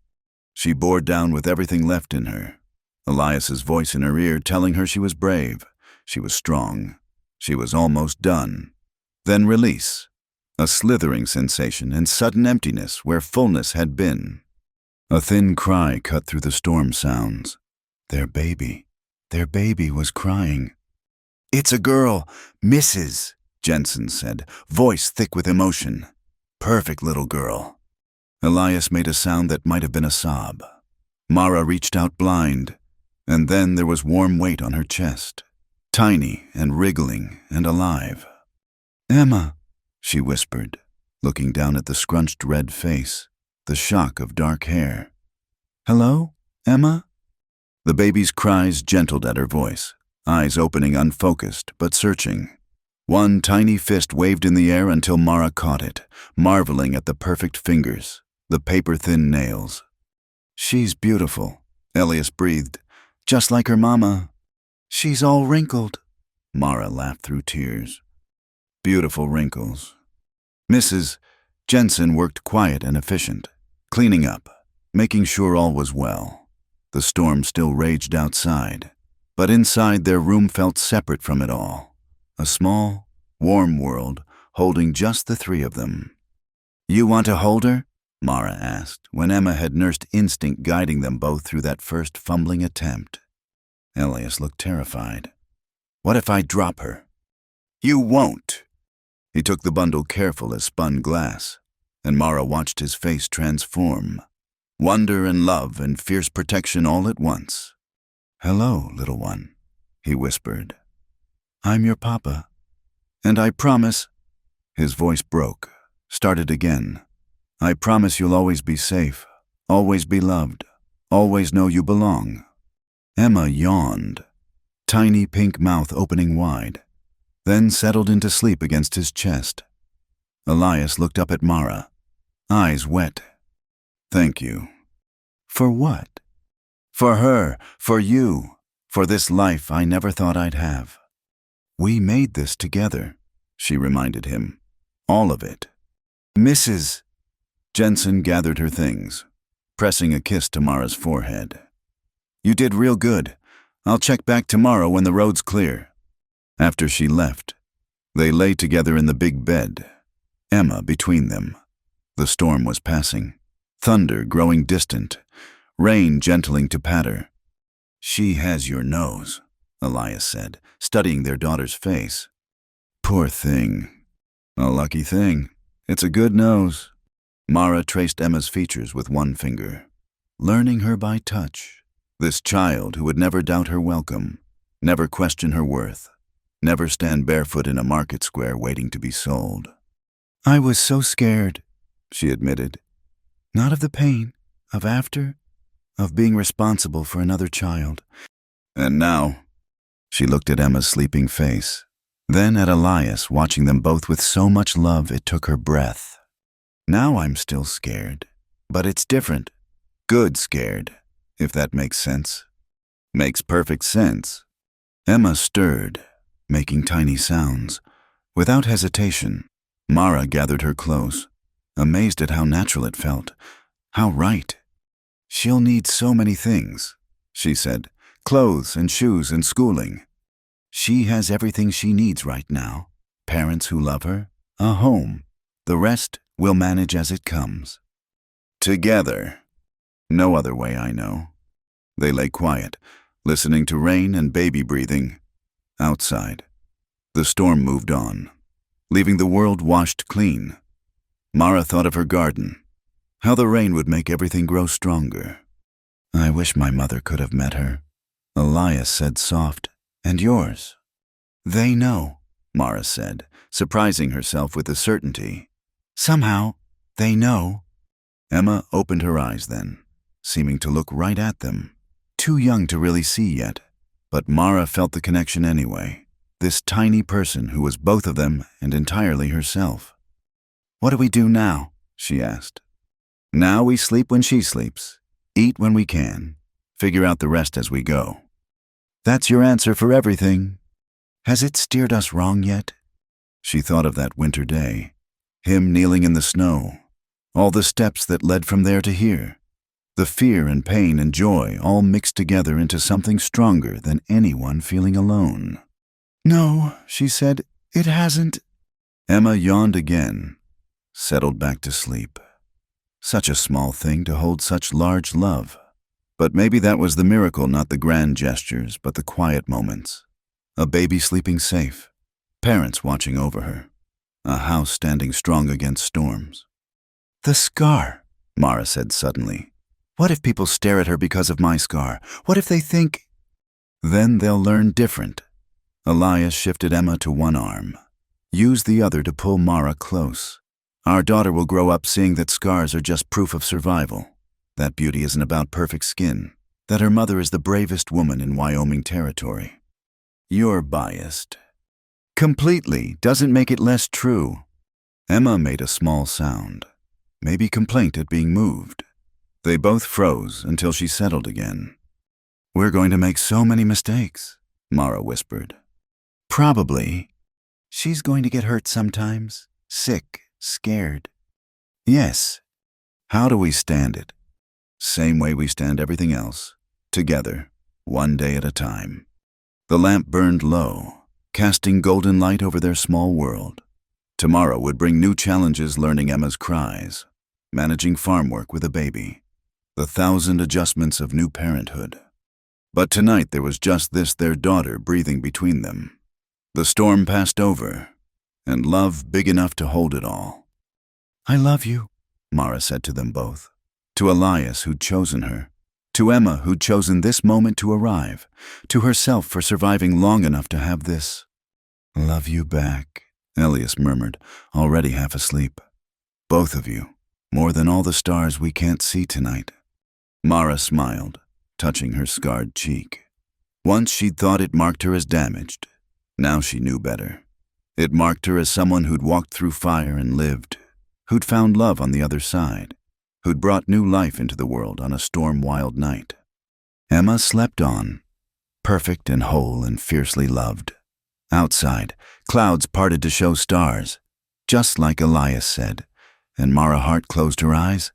She bore down with everything left in her. Elias's voice in her ear telling her she was brave, she was strong, she was almost done. Then release, a slithering sensation and sudden emptiness where fullness had been. A thin cry cut through the storm sounds. Their baby was crying. "It's a girl, Mrs." Jensen said, voice thick with emotion. "Perfect little girl." Elias made a sound that might have been a sob. Mara reached out blind, and then there was warm weight on her chest, tiny and wriggling and alive. "Emma," she whispered, looking down at the scrunched red face, the shock of dark hair. "Hello, Emma?" The baby's cries gentled at her voice, eyes opening unfocused but searching. One tiny fist waved in the air until Mara caught it, marveling at the perfect fingers, the paper-thin nails. "She's beautiful," Elias breathed, "just like her mama." "She's all wrinkled," Mara laughed through tears. Beautiful wrinkles. Mrs. Jensen worked quiet and efficient, cleaning up, making sure all was well. The storm still raged outside, but inside their room felt separate from it all. A small, warm world holding just the three of them. "You want to hold her?" Mara asked, when Emma had nursed instinct guiding them both through that first fumbling attempt. Elias looked terrified. "What if I drop her?" "You won't." He took the bundle careful as spun glass, and Mara watched his face transform. Wonder and love and fierce protection all at once. "Hello, little one," he whispered. "I'm your papa. And I promise—" His voice broke, started again. "I promise you'll always be safe, always be loved, always know you belong." Emma yawned, tiny pink mouth opening wide, then settled into sleep against his chest. Elias looked up at Mara, eyes wet. "Thank you." "For what?" "For her, for you, for this life I never thought I'd have." "We made this together," she reminded him. "All of it." "Mrs." Jensen gathered her things, pressing a kiss to Mara's forehead. "You did real good. I'll check back tomorrow when the road's clear." After she left, they lay together in the big bed, Emma between them. The storm was passing, thunder growing distant, rain gentling to patter. "She has your nose," Elias said, studying their daughter's face. "Poor thing." "A lucky thing. It's a good nose." Mara traced Emma's features with one finger, learning her by touch. This child who would never doubt her welcome, never question her worth, never stand barefoot in a market square waiting to be sold. "I was so scared," she admitted. "Not of the pain, of after, of being responsible for another child." "And now," she looked at Emma's sleeping face, then at Elias, watching them both with so much love it took her breath. "Now I'm still scared, but it's different. Good scared, if that makes sense." "Makes perfect sense." Emma stirred, making tiny sounds. Without hesitation, Mara gathered her close, amazed at how natural it felt, how right. "She'll need so many things," she said, "clothes and shoes and schooling. She has everything she needs right now. Parents who love her, a home. The rest we'll manage as it comes." Together. No other way I know. They lay quiet, listening to rain and baby breathing. Outside, the storm moved on, leaving the world washed clean. Mara thought of her garden, how the rain would make everything grow stronger. "I wish my mother could have met her," Elias said soft. "And yours?" "They know," Mara said, surprising herself with the certainty. "Somehow, they know." Emma opened her eyes then, seeming to look right at them. Too young to really see yet, but Mara felt the connection anyway. This tiny person who was both of them and entirely herself. "What do we do now?" she asked. "Now we sleep when she sleeps, eat when we can, figure out the rest as we go." "That's your answer for everything. Has it steered us wrong yet?" She thought of that winter day, him kneeling in the snow, all the steps that led from there to here, the fear and pain and joy all mixed together into something stronger than anyone feeling alone. "No," she said, "it hasn't." Emma yawned again, settled back to sleep. Such a small thing to hold such large love. But maybe that was the miracle, not the grand gestures, but the quiet moments. A baby sleeping safe, parents watching over her, a house standing strong against storms. "The scar," Mara said suddenly. "What if people stare at her because of my scar? What if they think—" "Then they'll learn different." Elias shifted Emma to one arm, used the other to pull Mara close. "Our daughter will grow up seeing that scars are just proof of survival, that beauty isn't about perfect skin, that her mother is the bravest woman in Wyoming territory." You're biased. Completely doesn't make it less true. Emma made a small sound, maybe complaint at being moved. They both froze until she settled again. We're going to make so many mistakes, Mara whispered. Probably. She's going to get hurt sometimes, sick, scared. Yes. How do we stand it? Same way we stand everything else, together, one day at a time. The lamp burned low, casting golden light over their small world. Tomorrow would bring new challenges, learning Emma's cries, managing farm work with a baby, the 1,000 adjustments of new parenthood. But tonight there was just this, their daughter, breathing between them. The storm passed over, and love big enough to hold it all. I love you, Mara said to them both. To Elias, who'd chosen her. To Emma, who'd chosen this moment to arrive. To herself for surviving long enough to have this. Love you back, Elias murmured, already half asleep. Both of you, more than all the stars we can't see tonight. Mara smiled, touching her scarred cheek. Once she'd thought it marked her as damaged. Now she knew better. It marked her as someone who'd walked through fire and lived, who'd found love on the other side, who'd brought new life into the world on a storm-wild night. Emma slept on, perfect and whole and fiercely loved. Outside, clouds parted to show stars, just like Elias said, and Mara Hart closed her eyes,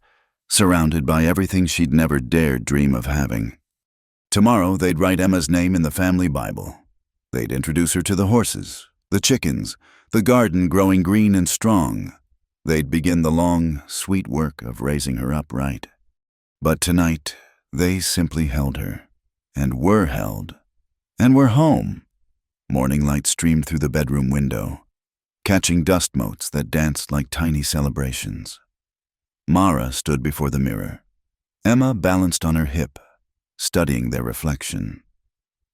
surrounded by everything she'd never dared dream of having. Tomorrow they'd write Emma's name in the family Bible. They'd introduce her to the horses, the chickens, the garden growing green and strong. They'd begin the long, sweet work of raising her up right. But tonight, they simply held her, and were held, and were home. Morning light streamed through the bedroom window, catching dust motes that danced like tiny celebrations. Mara stood before the mirror. Emma balanced on her hip, studying their reflection.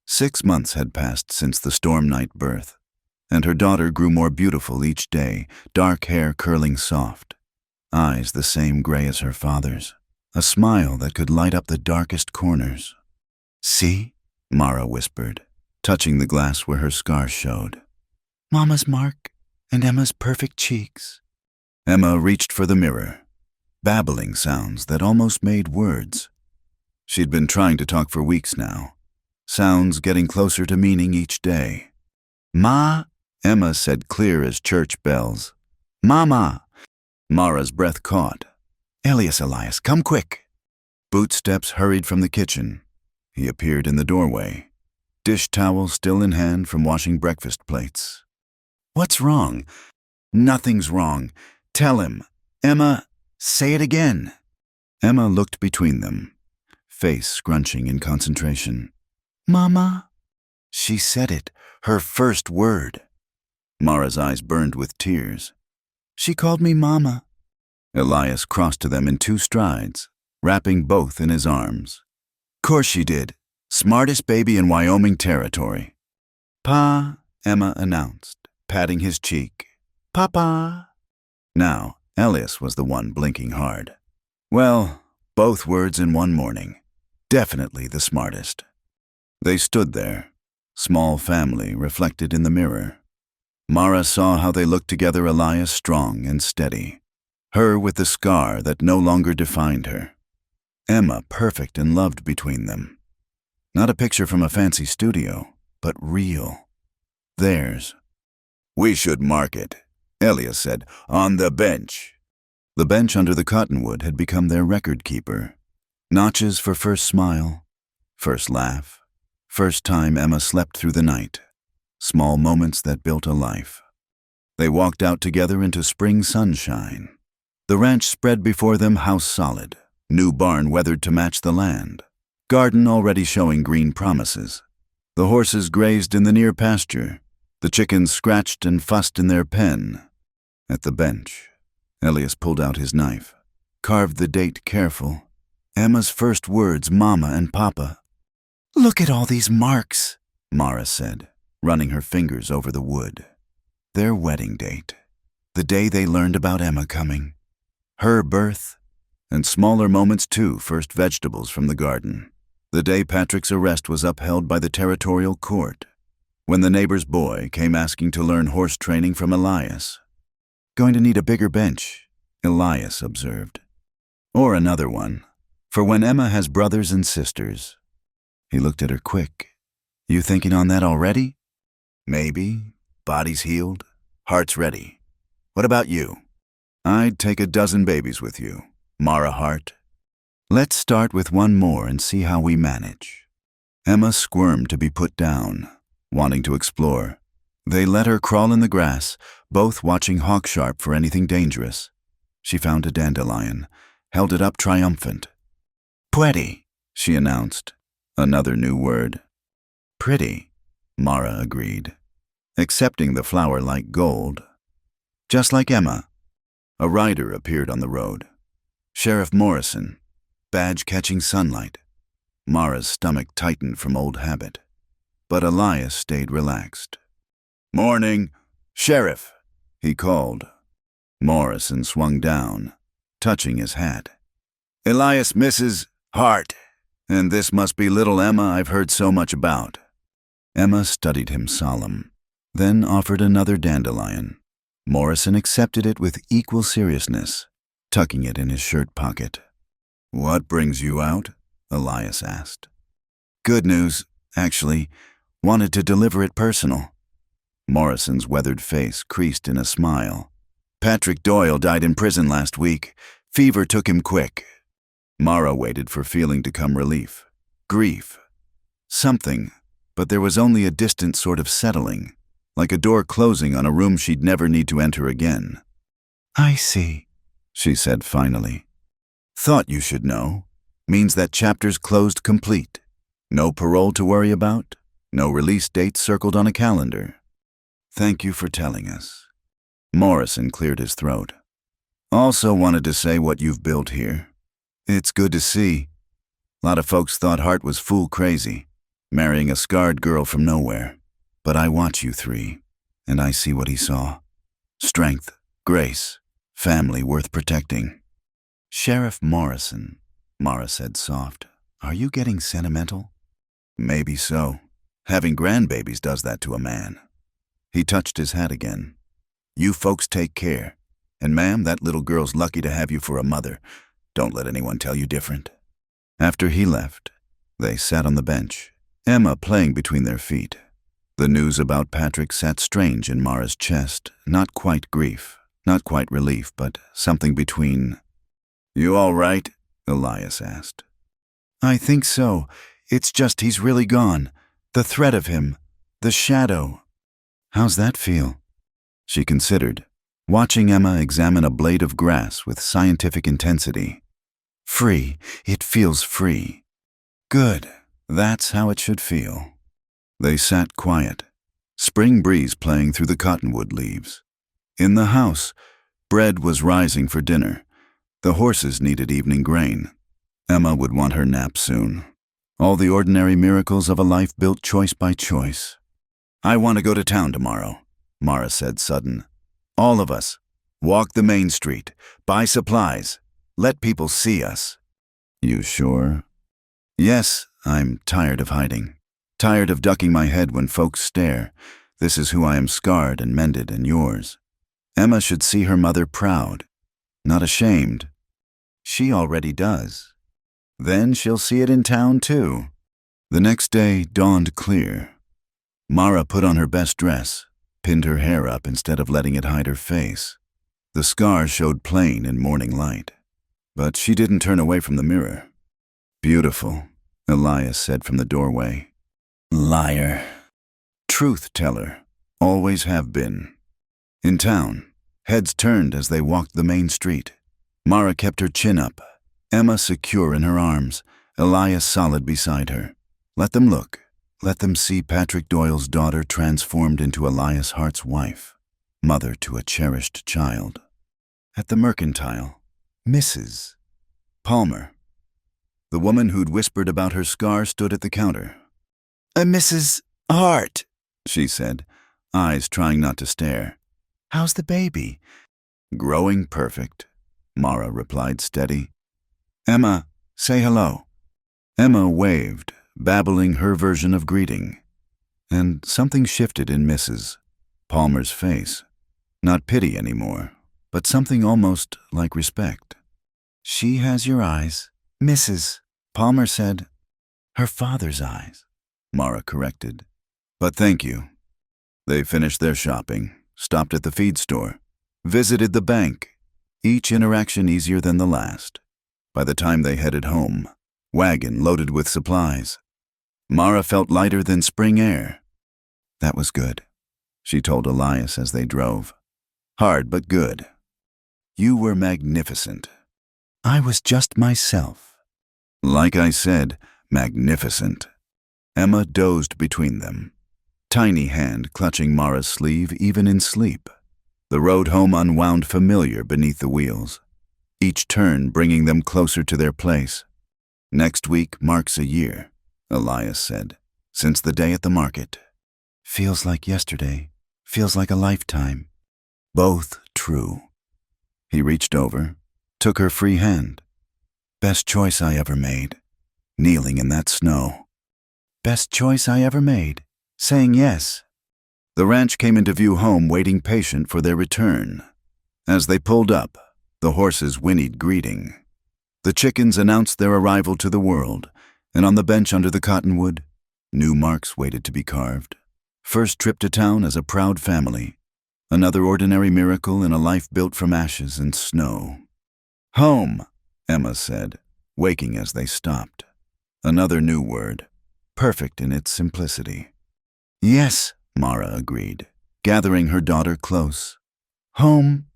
6 months had passed since the storm night birth, and her daughter grew more beautiful each day, dark hair curling soft, eyes the same gray as her father's, a smile that could light up the darkest corners. See? Mara whispered, touching the glass where her scar showed. Mama's mark and Emma's perfect cheeks. Emma reached for the mirror, babbling sounds that almost made words. She'd been trying to talk for weeks now, sounds getting closer to meaning each day. Ma, Emma said clear as church bells. Mama! Mara's breath caught. Elias, come quick. Boot steps hurried from the kitchen. He appeared in the doorway, dish towel still in hand from washing breakfast plates. What's wrong? Nothing's wrong. Tell him. Emma, say it again. Emma looked between them, face scrunching in concentration. Mama? She said it, her first word. Mara's eyes burned with tears. She called me Mama. Elias crossed to them in 2 strides, wrapping both in his arms. Course she did. Smartest baby in Wyoming territory. Pa, Emma announced, patting his cheek. Papa. Now, Elias was the one blinking hard. Well, both words in one morning. Definitely the smartest. They stood there, small family reflected in the mirror. Mara saw how they looked together, Elias strong and steady, her with the scar that no longer defined her. Emma perfect and loved between them. Not a picture from a fancy studio, but real. Theirs. We should mark it, Elias said, on the bench. The bench under the cottonwood had become their record keeper. Notches for first smile, first laugh, first time Emma slept through the night. Small moments that built a life. They walked out together into spring sunshine. The ranch spread before them, house solid, new barn weathered to match the land, garden already showing green promises. The horses grazed in the near pasture, the chickens scratched and fussed in their pen. At the bench, Elias pulled out his knife, carved the date careful. Emma's first words, Mama and Papa. Look at all these marks, Mara said, running her fingers over the wood. Their wedding date, the day they learned about Emma coming, her birth, and smaller moments too, first vegetables from the garden, the day Patrick's arrest was upheld by the territorial court, when the neighbor's boy came asking to learn horse training from Elias. "Going to need a bigger bench," Elias observed. "Or another one, for when Emma has brothers and sisters." He looked at her quick. "You thinking on that already?" "Maybe. Body's healed. Heart's ready. What about you?" "I'd take a dozen babies with you, Mara Hart." "Let's start with one more and see how we manage." Emma squirmed to be put down, wanting to explore. They let her crawl in the grass, both watching hawk-sharp for anything dangerous. She found a dandelion, held it up triumphant. "Pretty," she announced. Another new word. "Pretty," Mara agreed, accepting the flower like gold. Just like Emma. A rider appeared on the road. Sheriff Morrison, badge catching sunlight. Mara's stomach tightened from old habit, but Elias stayed relaxed. "Morning, Sheriff," he called. Morrison swung down, touching his hat. "Elias Mrs. Hart, and this must be little Emma I've heard so much about." Emma studied him solemn, then offered another dandelion. Morrison accepted it with equal seriousness, tucking it in his shirt pocket. "What brings you out?" Elias asked. "Good news, actually. Wanted to deliver it personal." Morrison's weathered face creased in a smile. "Patrick Doyle died in prison last week. Fever took him quick." Mara waited for feeling to come relief. Grief. Something, but there was only a distant sort of settling, like a door closing on a room she'd never need to enter again. "I see," she said finally. "Thought you should know. Means that chapter's closed complete. No parole to worry about. No release date circled on a calendar. Thank you for telling us." Morrison cleared his throat. "Also wanted to say what you've built here. It's good to see. A lot of folks thought Hart was fool crazy, marrying a scarred girl from nowhere. But I watch you three, and I see what he saw. Strength, grace, family worth protecting." "Sheriff Morrison," Mara said soft, "are you getting sentimental?" "Maybe so. Having grandbabies does that to a man." He touched his hat again. "You folks take care. And ma'am, that little girl's lucky to have you for a mother. Don't let anyone tell you different." After he left, they sat on the bench, Emma playing between their feet. The news about Patrick sat strange in Mara's chest, not quite grief, not quite relief, but something between. "You all right?" Elias asked. "I think so. It's just he's really gone. The threat of him. The shadow." "How's that feel?" She considered, watching Emma examine a blade of grass with scientific intensity. "Free. It feels free." "Good. That's how it should feel." They sat quiet, spring breeze playing through the cottonwood leaves. In the house, bread was rising for dinner. The horses needed evening grain. Emma would want her nap soon. All the ordinary miracles of a life built choice by choice. "I want to go to town tomorrow," Mara said sudden. "All of us. Walk the main street. Buy supplies. Let people see us." "You sure?" "Yes, I'm tired of hiding. Tired of ducking my head when folks stare. This is who I am, scarred and mended, and yours." Emma should see her mother proud, not ashamed. She already does. Then she'll see it in town, too. The next day dawned clear. Mara put on her best dress, pinned her hair up instead of letting it hide her face. The scar showed plain in morning light, but she didn't turn away from the mirror. "Beautiful," Elias said from the doorway. "Liar." Truth-teller. Always have been. In town, heads turned as they walked the main street. Mara kept her chin up, Emma secure in her arms, Elias solid beside her. Let them look. Let them see Patrick Doyle's daughter transformed into Elias Hart's wife, mother to a cherished child. At the Mercantile, Mrs. Palmer, the woman who'd whispered about her scar, stood at the counter. "Mrs. Hart," she said, eyes trying not to stare. "How's the baby?" "Growing perfect," Mara replied steady. "Emma, say hello." Emma waved, babbling her version of greeting. And something shifted in Mrs. Palmer's face. Not pity anymore, but something almost like respect. "She has your eyes," Mrs. Palmer said. "Her father's eyes," Mara corrected. "But thank you." They finished their shopping, stopped at the feed store, visited the bank, each interaction easier than the last. By the time they headed home, wagon loaded with supplies, Mara felt lighter than spring air. "That was good," she told Elias as they drove. "Hard, but good. You were magnificent." "I was just myself." "Like I said, magnificent." Emma dozed between them, tiny hand clutching Mara's sleeve even in sleep. The road home unwound familiar beneath the wheels, each turn bringing them closer to their place. "Next week marks a year," Elias said, "since the day at the market." "Feels like yesterday, feels like a lifetime." Both true. He reached over, took her free hand. "Best choice I ever made, kneeling in that snow." "Best choice I ever made, saying yes." The ranch came into view home, waiting patient for their return. As they pulled up, the horses whinnied greeting. The chickens announced their arrival to the world, and on the bench under the cottonwood, new marks waited to be carved. First trip to town as a proud family. Another ordinary miracle in a life built from ashes and snow. "Home," Emma said, waking as they stopped. Another new word, perfect in its simplicity. "Yes," Mara agreed, gathering her daughter close. "Home."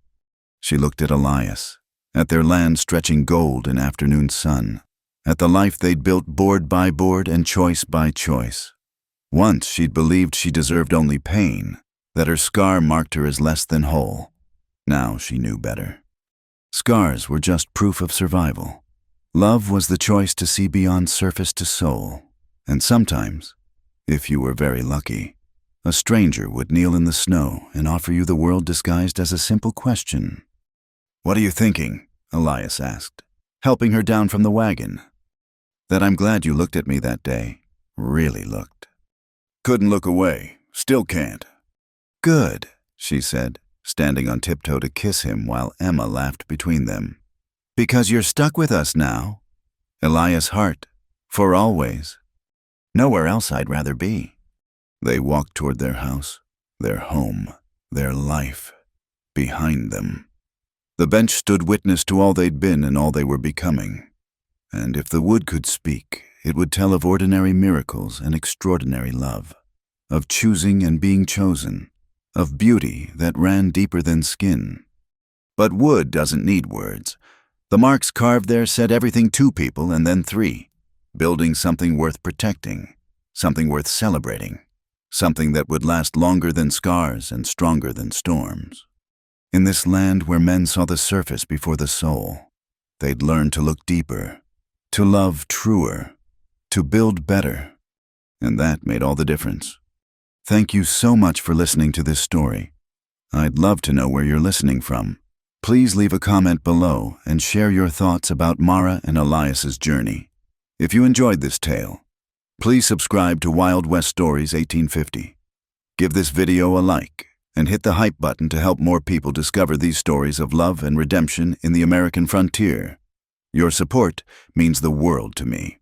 She looked at Elias, at their land stretching gold in afternoon sun, at the life they'd built board by board and choice by choice. Once she'd believed she deserved only pain, that her scar marked her as less than whole. Now she knew better. Scars were just proof of survival. Love was the choice to see beyond surface to soul. And sometimes, if you were very lucky, a stranger would kneel in the snow and offer you the world disguised as a simple question. "What are you thinking?" Elias asked, helping her down from the wagon. "That I'm glad you looked at me that day. Really looked." "Couldn't look away. Still can't." "Good," she said, standing on tiptoe to kiss him while Emma laughed between them. "Because you're stuck with us now. Elias Hart, for always. Nowhere else I'd rather be." They walked toward their house, their home, their life, behind them. The bench stood witness to all they'd been and all they were becoming. And if the wood could speak, it would tell of ordinary miracles and extraordinary love, of choosing and being chosen, of beauty that ran deeper than skin. But wood doesn't need words. The marks carved there said everything to people and then three, building something worth protecting, something worth celebrating, something that would last longer than scars and stronger than storms. In this land where men saw the surface before the soul, they'd learn to look deeper, to love truer, to build better. And that made all the difference. Thank you so much for listening to this story. I'd love to know where you're listening from. Please leave a comment below and share your thoughts about Mara and Elias's journey. If you enjoyed this tale, please subscribe to Wild West Stories 1850. Give this video a like and hit the hype button to help more people discover these stories of love and redemption in the American frontier. Your support means the world to me.